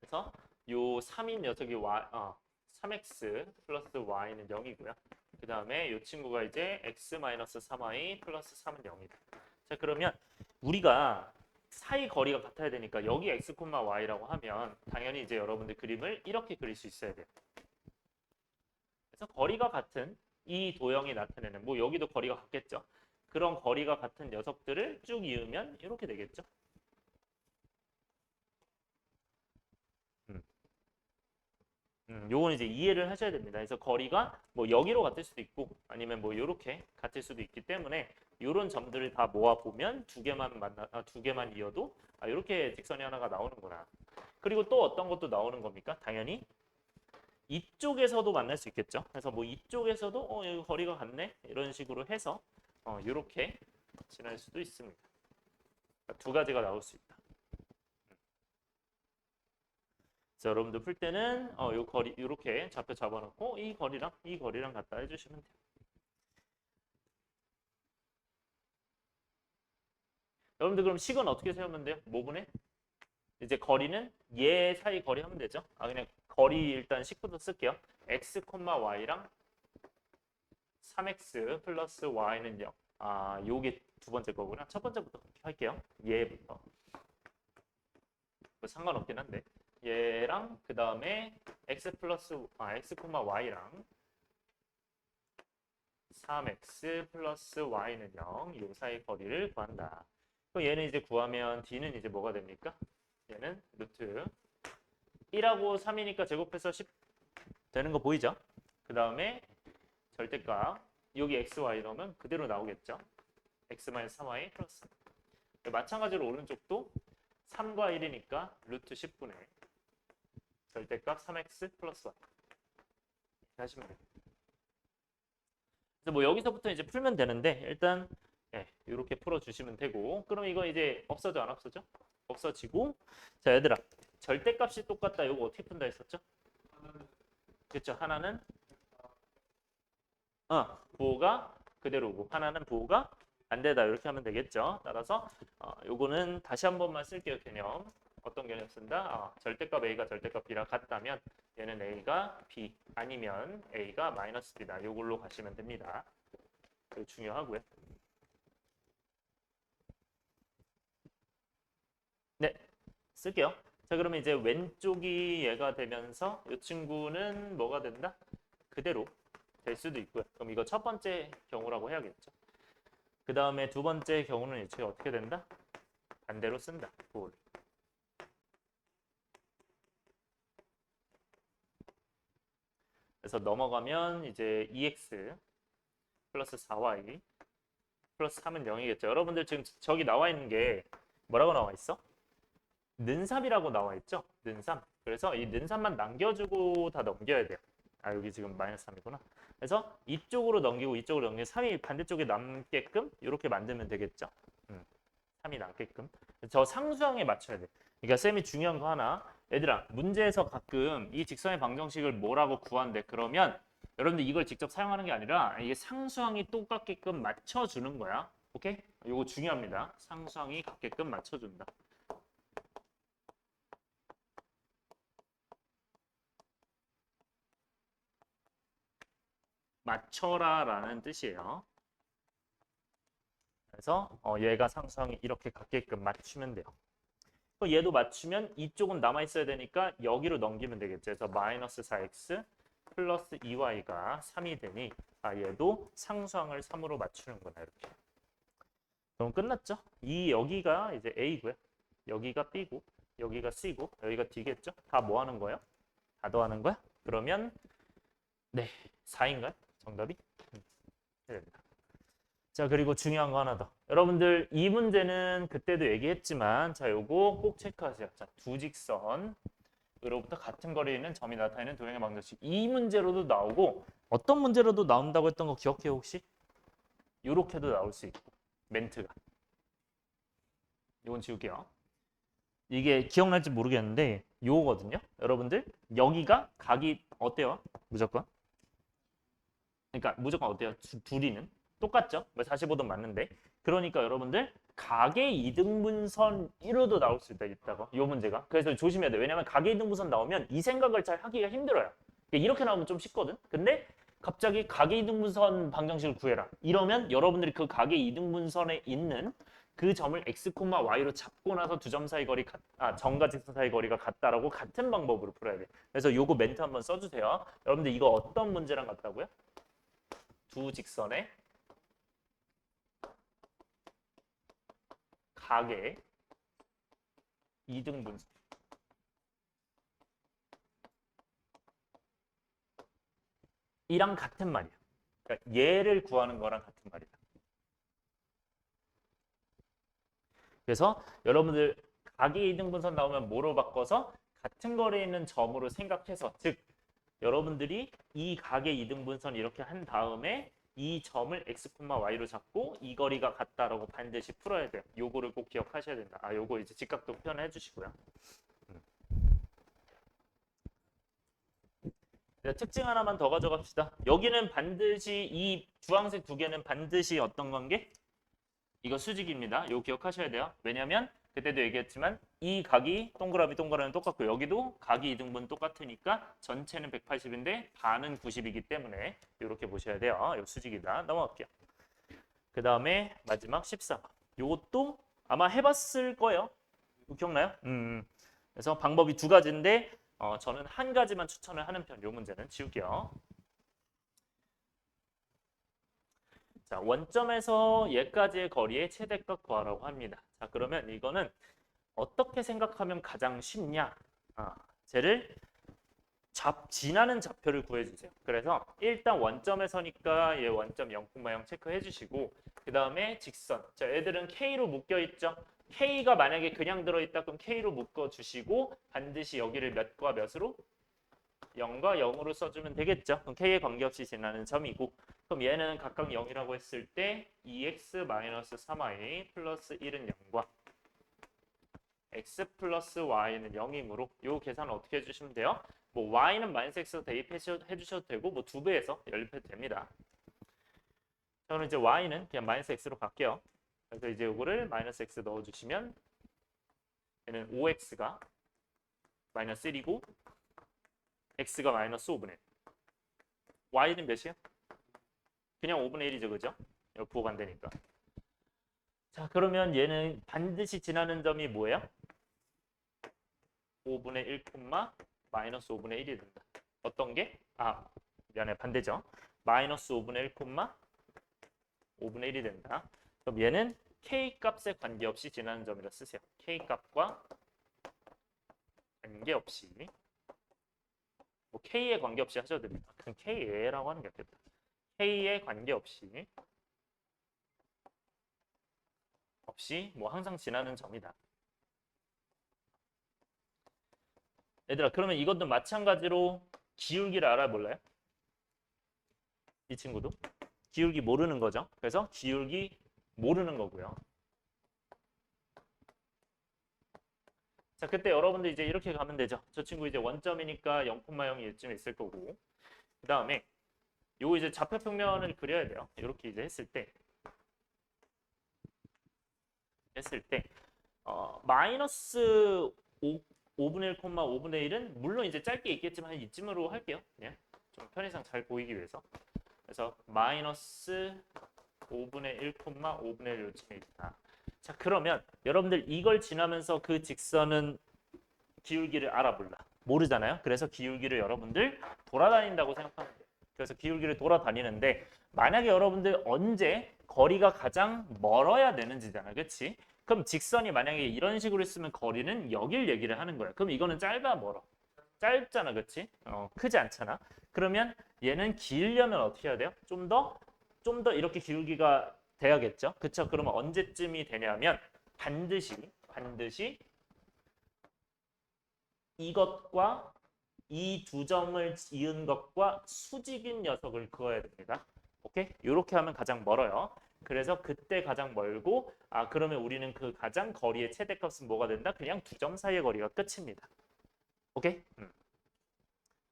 그래서 요 3인 녀석이 3x 플러스 y는 0이고요. 그 다음에 이 친구가 이제 x 마이너스 3y 플러스 3은 0이다. 자 그러면 우리가 사이 거리가 같아야 되니까 여기 x, y라고 하면 당연히 이제 여러분들 그림을 이렇게 그릴 수 있어야 돼요. 그래서 거리가 같은 이 도형이 나타내는 뭐 여기도 거리가 같겠죠. 그런 거리가 같은 녀석들을 쭉 이으면 이렇게 되겠죠. 요건 이제 이해를 하셔야 됩니다. 그래서 거리가 뭐 여기로 같을 수도 있고 아니면 뭐 이렇게 같을 수도 있기 때문에 이런 점들을 다 모아 보면 두 개만 이어도 이렇게 직선이 하나가 나오는구나. 그리고 또 어떤 것도 나오는 겁니까? 당연히 이쪽에서도 만날 수 있겠죠. 그래서 뭐 이쪽에서도 여기 거리가 같네 이런 식으로 해서 이렇게 지날 수도 있습니다. 그러니까 두 가지가 나올 수 있다. 자, 여러분들 풀 때는 요 거리 이렇게 좌표 잡아놓고 이 거리랑 갖다 해주시면 돼요. 여러분들 그럼 식은 어떻게 세우면 돼요? 뭐분에? 이제 거리는 얘 사이 거리 하면 되죠. 그냥 거리 일단 식부터 쓸게요. x, y랑 3x 플러스 y는 0. 요게 두 번째 거구나. 첫 번째부터 할게요. 얘부터. 뭐 상관없긴 한데. 얘랑 그 다음에 x 플러스 x, y랑 3x 플러스 y는 0. 요 사이 거리를 구한다. 그럼 얘는 이제 구하면 d는 이제 뭐가 됩니까? 얘는 루트 1하고 3이니까 제곱해서 10 되는 거 보이죠? 그 다음에 절대값 여기 x, y 넣으면 그대로 나오겠죠? x-3y 플러스 마찬가지로 오른쪽도 3과 1이니까 루트 10분의 절대값 3x 플러스 y 이렇게 하시면 돼요. 그래서 뭐 여기서부터 이제 풀면 되는데 일단 이렇게 풀어주시면 되고 그럼 이거 이제 없어져 안 없어져? 없어지고 자 얘들아 절대값이 똑같다 이거 어떻게 푼다 했었죠? 그렇죠. 하나는 부호가 그대로고 하나는 부호가 안 되다 이렇게 하면 되겠죠. 따라서 요거는 다시 한 번만 쓸게요. 개념 어떤 개념 쓴다? 절대값 A가 절대값 B랑 같다면 얘는 A가 B 아니면 A가 마이너스 B다. 요걸로 가시면 됩니다. 그게 중요하고요. 네, 쓸게요. 자, 그러면 이제 왼쪽이 얘가 되면서 이 친구는 뭐가 된다? 그대로 될 수도 있고요. 그럼 이거 첫 번째 경우라고 해야겠죠. 그 다음에 두 번째 경우는 이제 어떻게 된다? 반대로 쓴다. 부호를. 그래서 넘어가면 이제 2x 플러스 4y 플러스 3은 0이겠죠. 여러분들 지금 저기 나와 있는 게 뭐라고 나와 있어? 는3이라고 나와 있죠? 는3. 그래서 이 는3만 남겨주고 다 넘겨야 돼요. 아, 여기 지금 마이너스 3이구나. 그래서 이쪽으로 넘기고 이쪽으로 넘기고 3이 반대쪽에 남게끔 이렇게 만들면 되겠죠? 3이 남게끔. 저 상수항에 맞춰야 돼. 그러니까 쌤이 중요한 거 하나. 얘들아, 문제에서 가끔 이 직선의 방정식을 뭐라고 구한대. 그러면 여러분들 이걸 직접 사용하는 게 아니라 이게 상수항이 똑같게끔 맞춰주는 거야. 오케이? 이거 중요합니다. 상수항이 같게끔 맞춰준다. 맞춰라라는 뜻이에요. 그래서 얘가 상수항이 이렇게 같게끔 맞추면 돼요. 얘도 맞추면 이쪽은 남아있어야 되니까 여기로 넘기면 되겠죠. 그래서 마이너스 4x 플러스 2y가 3이 되니 얘도 상수항을 3으로 맞추는 거나 이렇게. 그럼 끝났죠? 여기가 이제 A고요. 여기가 B고 여기가 C고 여기가 D겠죠? 다 뭐 하는 거예요? 다 더하는 거야? 그러면 네, 4인가요? 정답이? 해야 됩니다. 자, 그리고 중요한 거 하나 더. 여러분들 이 문제는 그때도 얘기했지만 자, 요거 꼭 체크하세요. 자, 두 직선으로부터 같은 거리에 있는 점이 나타내는 도형의 방정식. 이 문제로도 나오고 어떤 문제로도 나온다고 했던 거 기억해요, 혹시? 요렇게도 나올 수 있고. 멘트가. 이건 지울게요. 이게 기억날지 모르겠는데 요거거든요. 여러분들 여기가 각이 어때요? 무조건? 그러니까 무조건 어때요? 둘이는? 똑같죠? 45도 맞는데. 그러니까 여러분들 각의 이등분선 1호도 나올 수 있다고. 이 문제가. 그래서 조심해야 돼. 왜냐면 각의 이등분선 나오면 이 생각을 잘 하기가 힘들어요. 이렇게 나오면 좀 쉽거든. 근데 갑자기 각의 이등분선 방정식을 구해라. 이러면 여러분들이 그 각의 이등분선에 있는 그 점을 x, y로 잡고 나서 두 점 사이 거리 점과 직선 사이 거리가 같다라고 같은 방법으로 풀어야 돼. 그래서 요거 멘트 한번 써주세요. 여러분들 이거 어떤 문제랑 같다고요? 두 직선의 각의 이등분선. 이랑 같은 말이야. 그러니까 얘를 구하는 거랑 같은 말이다. 그래서 여러분들 각의 이등분선 나오면 뭐로 바꿔서 같은 거리에 있는 점으로 생각해서 즉 여러분들이 이 각의 이등분선 이렇게 한 다음에 이 점을 x, y로 잡고 이 거리가 같다라고 반드시 풀어야 돼요. 요거를 꼭 기억하셔야 된다. 요거 이제 직각도 표현해 주시고요. 특징 하나만 더 가져갑시다. 여기는 반드시 이 주황색 두 개는 반드시 어떤 관계? 이거 수직입니다. 이거 기억하셔야 돼요. 왜냐하면 그때도 얘기했지만 이 각이 동그라미 똑같고 여기도 각이 이등분 똑같으니까 전체는 180인데 반은 90이기 때문에 이렇게 보셔야 돼요. 이거 수직이다. 넘어갈게요. 그 다음에 마지막 14번. 이것도 아마 해봤을 거예요. 기억나요? 그래서 방법이 두 가지인데 저는 한 가지만 추천을 하는 편. 이 문제는 지울게요. 자, 원점에서 얘까지의 거리의 최대값 구하라고 합니다. 자, 그러면 이거는 어떻게 생각하면 가장 쉽냐? 쟤를 지나는 좌표를 구해주세요. 그래서 일단 원점에서니까 얘 원점 0,0 체크해 주시고 그 다음에 직선. 자, 애들은 K로 묶여 있죠. K가 만약에 그냥 들어있다 그럼 K로 묶어주시고 반드시 여기를 몇과 몇으로? 0과 0으로 써주면 되겠죠. 그럼 K에 관계없이 지나는 점이고 그럼 얘는 각각 0이라고 했을 때 2x-3y 플러스 1은 0과 x 플러스 y는 0이므로 이 계산을 어떻게 해주시면 돼요? 뭐 y는 마이너스 x로 대입해 주셔도 되고 뭐 2배에서 연립해도 됩니다. 저는 이제 y는 그냥 마이너스 x로 갈게요. 그래서 이제 이거를 마이너스 x 넣어주시면 얘는 5x가 마이너스 1이고 x가 마이너스 5분의 1. y는 몇이에요? 그냥 5분의 1이죠, 그죠? 이거 부호가 안 되니까. 자, 그러면 얘는 반드시 지나는 점이 뭐예요? 5분의 1, 마이너스 5분의 1이 된다. 어떤 게? 미안해, 반대죠. 마이너스 5분의 1, 5분의 1이 된다. 그럼 얘는 k 값에 관계없이 지나는 점이라 쓰세요. k 값과 관계없이. 뭐 k에 관계없이 하셔도 됩니다. 그럼 k라고 하는 게 낫겠다. k에 관계없이 뭐 항상 지나는 점이다. 얘들아, 그러면 이것도 마찬가지로 기울기를 알아볼래요? 이 친구도 기울기 모르는 거죠. 그래서 기울기 모르는 거고요. 자, 그때 여러분들 이제 이렇게 가면 되죠. 저 친구 이제 원점이니까 0,0이 있을 거고. 그 다음에 요거 이제 좌표 평면을 그려야 돼요. 이렇게 이제 했을 때 마이너스 5분의 1, 5분의 1은 물론 이제 짧게 있겠지만 이쯤으로 할게요. 그냥 좀 편의상 잘 보이기 위해서. 그래서 마이너스 5분의 1, 5분의 1 요쯤에 있다. 자, 그러면 여러분들 이걸 지나면서 그 직선은 기울기를 알아볼라. 모르잖아요. 그래서 기울기를 여러분들 돌아다닌다고 생각하면 돼요. 그래서 기울기를 돌아다니는데 만약에 여러분들 언제 거리가 가장 멀어야 되는지잖아. 그렇지? 그럼 직선이 만약에 이런 식으로 있으면 거리는 여길 얘기를 하는 거야. 그럼 이거는 짧아 멀어? 짧잖아. 그렇지? 크지 않잖아. 그러면 얘는 길려면 어떻게 해야 돼요? 좀 더 이렇게 기울기가 돼야겠죠. 그렇죠? 그러면 언제쯤이 되냐면 반드시 이것과 이 두 점을 이은 것과 수직인 녀석을 그어야 됩니다. 오케이? 이렇게 하면 가장 멀어요. 그래서 그때 가장 멀고 그러면 우리는 그 가장 거리의 최대값은 뭐가 된다? 그냥 두 점 사이의 거리가 끝입니다. 오케이?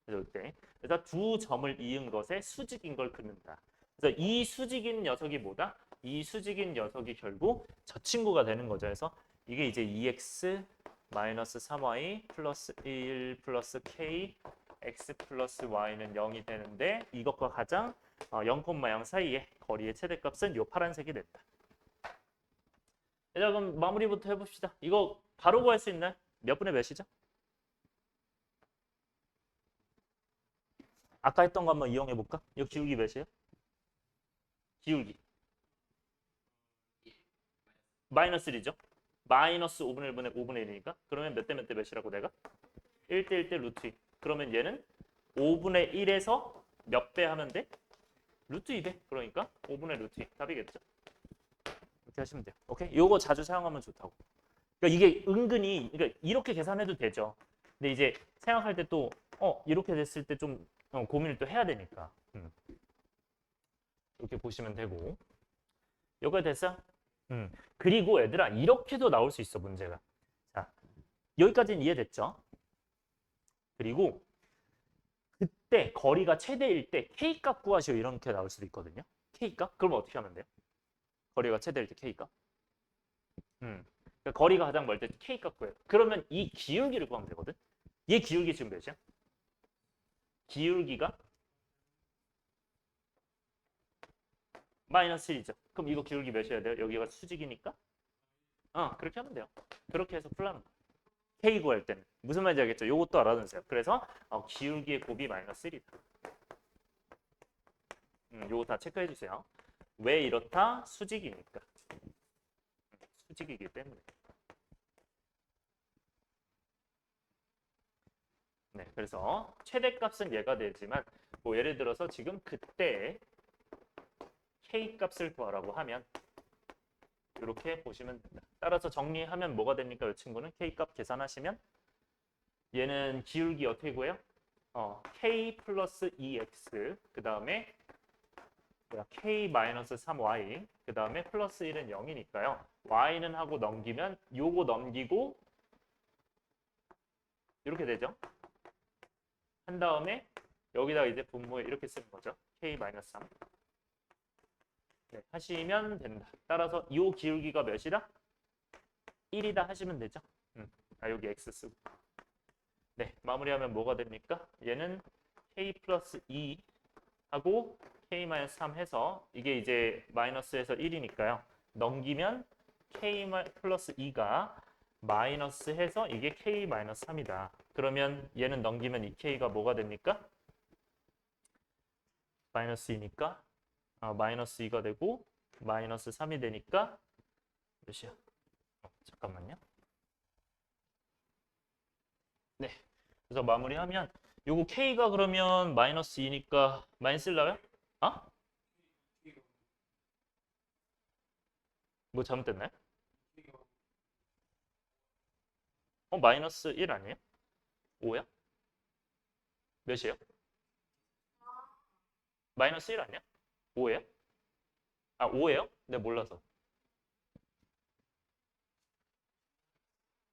그래서 두 점을 이은 것에 수직인 걸 긋는다. 그래서 이 수직인 녀석이 뭐다? 이 수직인 녀석이 결국 저 친구가 되는 거죠. 그래서 이게 이제 2x 마이너스 3y 플러스 1 플러스 k x 플러스 y는 0이 되는데 이것과 가장 0,0 사이의 거리의 최대값은 이 파란색이 된다. 자, 그럼 마무리부터 해봅시다. 이거 바로 구할 수 있나요? 몇 분의 몇이죠? 아까 했던 거 한번 이용해 볼까? 이거 기울기 몇이에요? 기울기 마이너스 1이죠. 마이너스 5분의 1분의 5분의 1이니까 그러면 몇 대 몇 대 몇이라고 내가? 1대 1대 루트 2. 그러면 얘는 5분의 1에서 몇 배 하면 돼? 루트 2배. 그러니까 5분의 루트 2. 답이겠죠? 이렇게 하시면 돼요. 오케이? 요거 자주 사용하면 좋다고. 그러니까 이게 은근히 그러니까 이렇게 계산해도 되죠. 근데 이제 생각할 때 또 이렇게 됐을 때 좀 고민을 또 해야 되니까. 이렇게 보시면 되고. 요거 됐어? 그리고 얘들아 이렇게도 나올 수 있어 문제가. 자, 여기까지는 이해됐죠? 그리고 그때 거리가 최대일 때 K값 구하시오 이렇게 나올 수도 있거든요. K값? 그럼 어떻게 하면 돼요? 거리가 최대일 때 K값? 그러니까 거리가 가장 멀 때 K값 구해요. 그러면 이 기울기를 구하면 되거든. 얘 기울기 지금 몇이야? 기울기가 마이너스 1이죠. 그럼 이거 기울기 몇이어야 돼요? 여기가 수직이니까? 그렇게 하면 돼요. 그렇게 해서 풀라는 거예요. K 구할 때는. 무슨 말인지 알겠죠? 요것도 알아두세요. 그래서 기울기의 곱이 마이너스 1이다. 요거 다 체크해 주세요. 왜 이렇다? 수직이니까. 수직이기 때문에. 네, 그래서 최대값은 얘가 되지만 뭐 예를 들어서 지금 그때 K값을 구하라고 하면 이렇게 보시면 된다. 따라서 정리하면 뭐가 됩니까? 이 친구는 K값 계산하시면 얘는 기울기 어떻게 구해요? K 플러스 2x 그 다음에 K 마이너스 3y 그 다음에 플러스 1은 0이니까요. y는 하고 넘기면 요거 넘기고 이렇게 되죠. 한 다음에 여기다가 이제 분모에 이렇게 쓰는 거죠. K 마이너스 3 네, 하시면 된다. 따라서 이 기울기가 몇이다? 1이다 하시면 되죠. 여기 x 쓰고. 네, 마무리하면 뭐가 됩니까? 얘는 k 플러스 2 하고 k 마이너스 3 해서 이게 이제 마이너스에서 1이니까요. 넘기면 k 플러스 2가 마이너스 해서 이게 k 마이너스 3이다. 그러면 얘는 넘기면 이 k가 뭐가 됩니까? 마이너스 2니까 마이너스 2가 되고 마이너스 3이 되니까 몇이야? 잠깐만요. 네. 그래서 마무리하면 요거 K가 그러면 마이너스 2니까 마이너스 1 나와요? 뭐 잘못됐나요? 마이너스 1 아니에요? 5야? 몇이에요? 마이너스 1 아니야? 5예요? 아, 5예요? 내가 몰라서.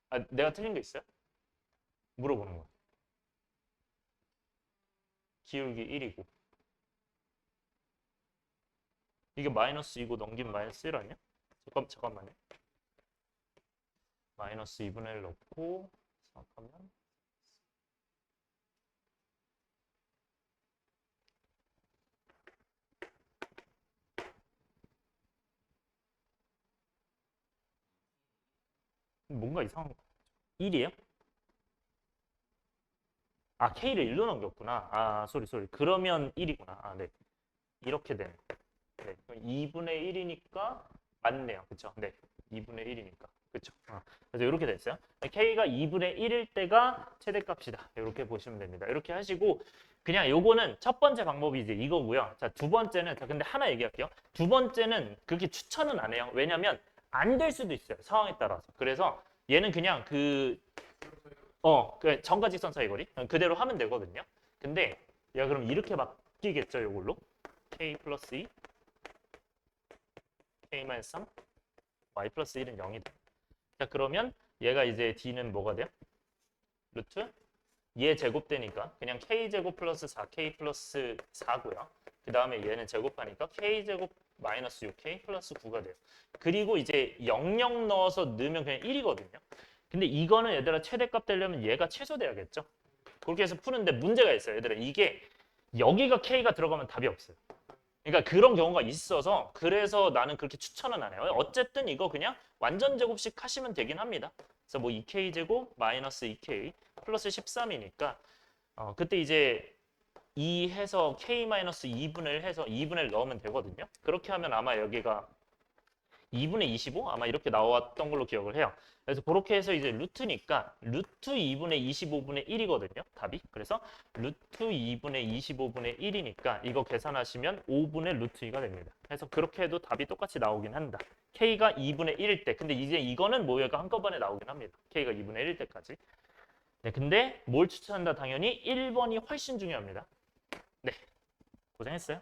아, 내가 틀린 거 있어요? 물어보는 거. 기울기 1이고. 이게 마이너스 2고 넘기면 마이너스 1 아니야? 잠깐만요. 마이너스 2분의 1 넣고 생각하면 뭔가 이상한 거. 1이에요? 아, K를 1로 넘겼구나. 아, 소리. 그러면 1이구나. 아, 네. 이렇게 되네. 네. 2분의 1이니까 맞네요. 그쵸? 네. 2분의 1이니까. 그쵸? 그래서 이렇게 됐어요. K가 2분의 1일 때가 최대값이다. 이렇게 보시면 됩니다. 이렇게 하시고 그냥 요거는 첫 번째 방법이 이제 이거고요. 자, 두 번째는 자, 근데 하나 얘기할게요. 두 번째는 그렇게 추천은 안 해요. 왜냐면 안 될 수도 있어요. 상황에 따라서. 그래서 얘는 그냥 그 정과직선 사이거리 그대로 하면 되거든요. 근데 얘가 그럼 이렇게 바뀌겠죠, 이걸로 k 플러스 2, k 마이너스 3, y 플러스 1은 0이다. 자, 그러면 얘가 이제 d는 뭐가 돼요? 루트 얘 제곱되니까 그냥 k 제곱 플러스 4k 플러스 4고요. 그 다음에 얘는 제곱하니까 k 제곱 마이너스 6k 플러스 9가 돼요. 그리고 이제 00 넣어서 넣으면 그냥 1이거든요. 근데 이거는 얘들아 최대값 되려면 얘가 최소돼야겠죠. 그렇게 해서 푸는데 문제가 있어요. 얘들아 이게 여기가 k가 들어가면 답이 없어요. 그러니까 그런 경우가 있어서 그래서 나는 그렇게 추천은 안 해요. 어쨌든 이거 그냥 완전 제곱식 하시면 되긴 합니다. 그래서 뭐 2k 제곱 마이너스 2k 플러스 13이니까 그때 이제 2 해서 k 마이너스 2분을 해서 2분을 넣으면 되거든요. 그렇게 하면 아마 여기가 2분의 25 아마 이렇게 나왔던 걸로 기억을 해요. 그래서 그렇게 해서 이제 루트니까 루트 2분의 25분의 1이거든요. 답이. 그래서 루트 2분의 25분의 1이니까 이거 계산하시면 5분의 루트 2가 됩니다. 그래서 그렇게 해도 답이 똑같이 나오긴 한다. K가 2분의 1일 때. 근데 이제 이거는 뭐가 한꺼번에 나오긴 합니다. K가 2분의 1일 때까지. 네, 근데 뭘 추천한다? 당연히 1번이 훨씬 중요합니다. 네, 고생했어요.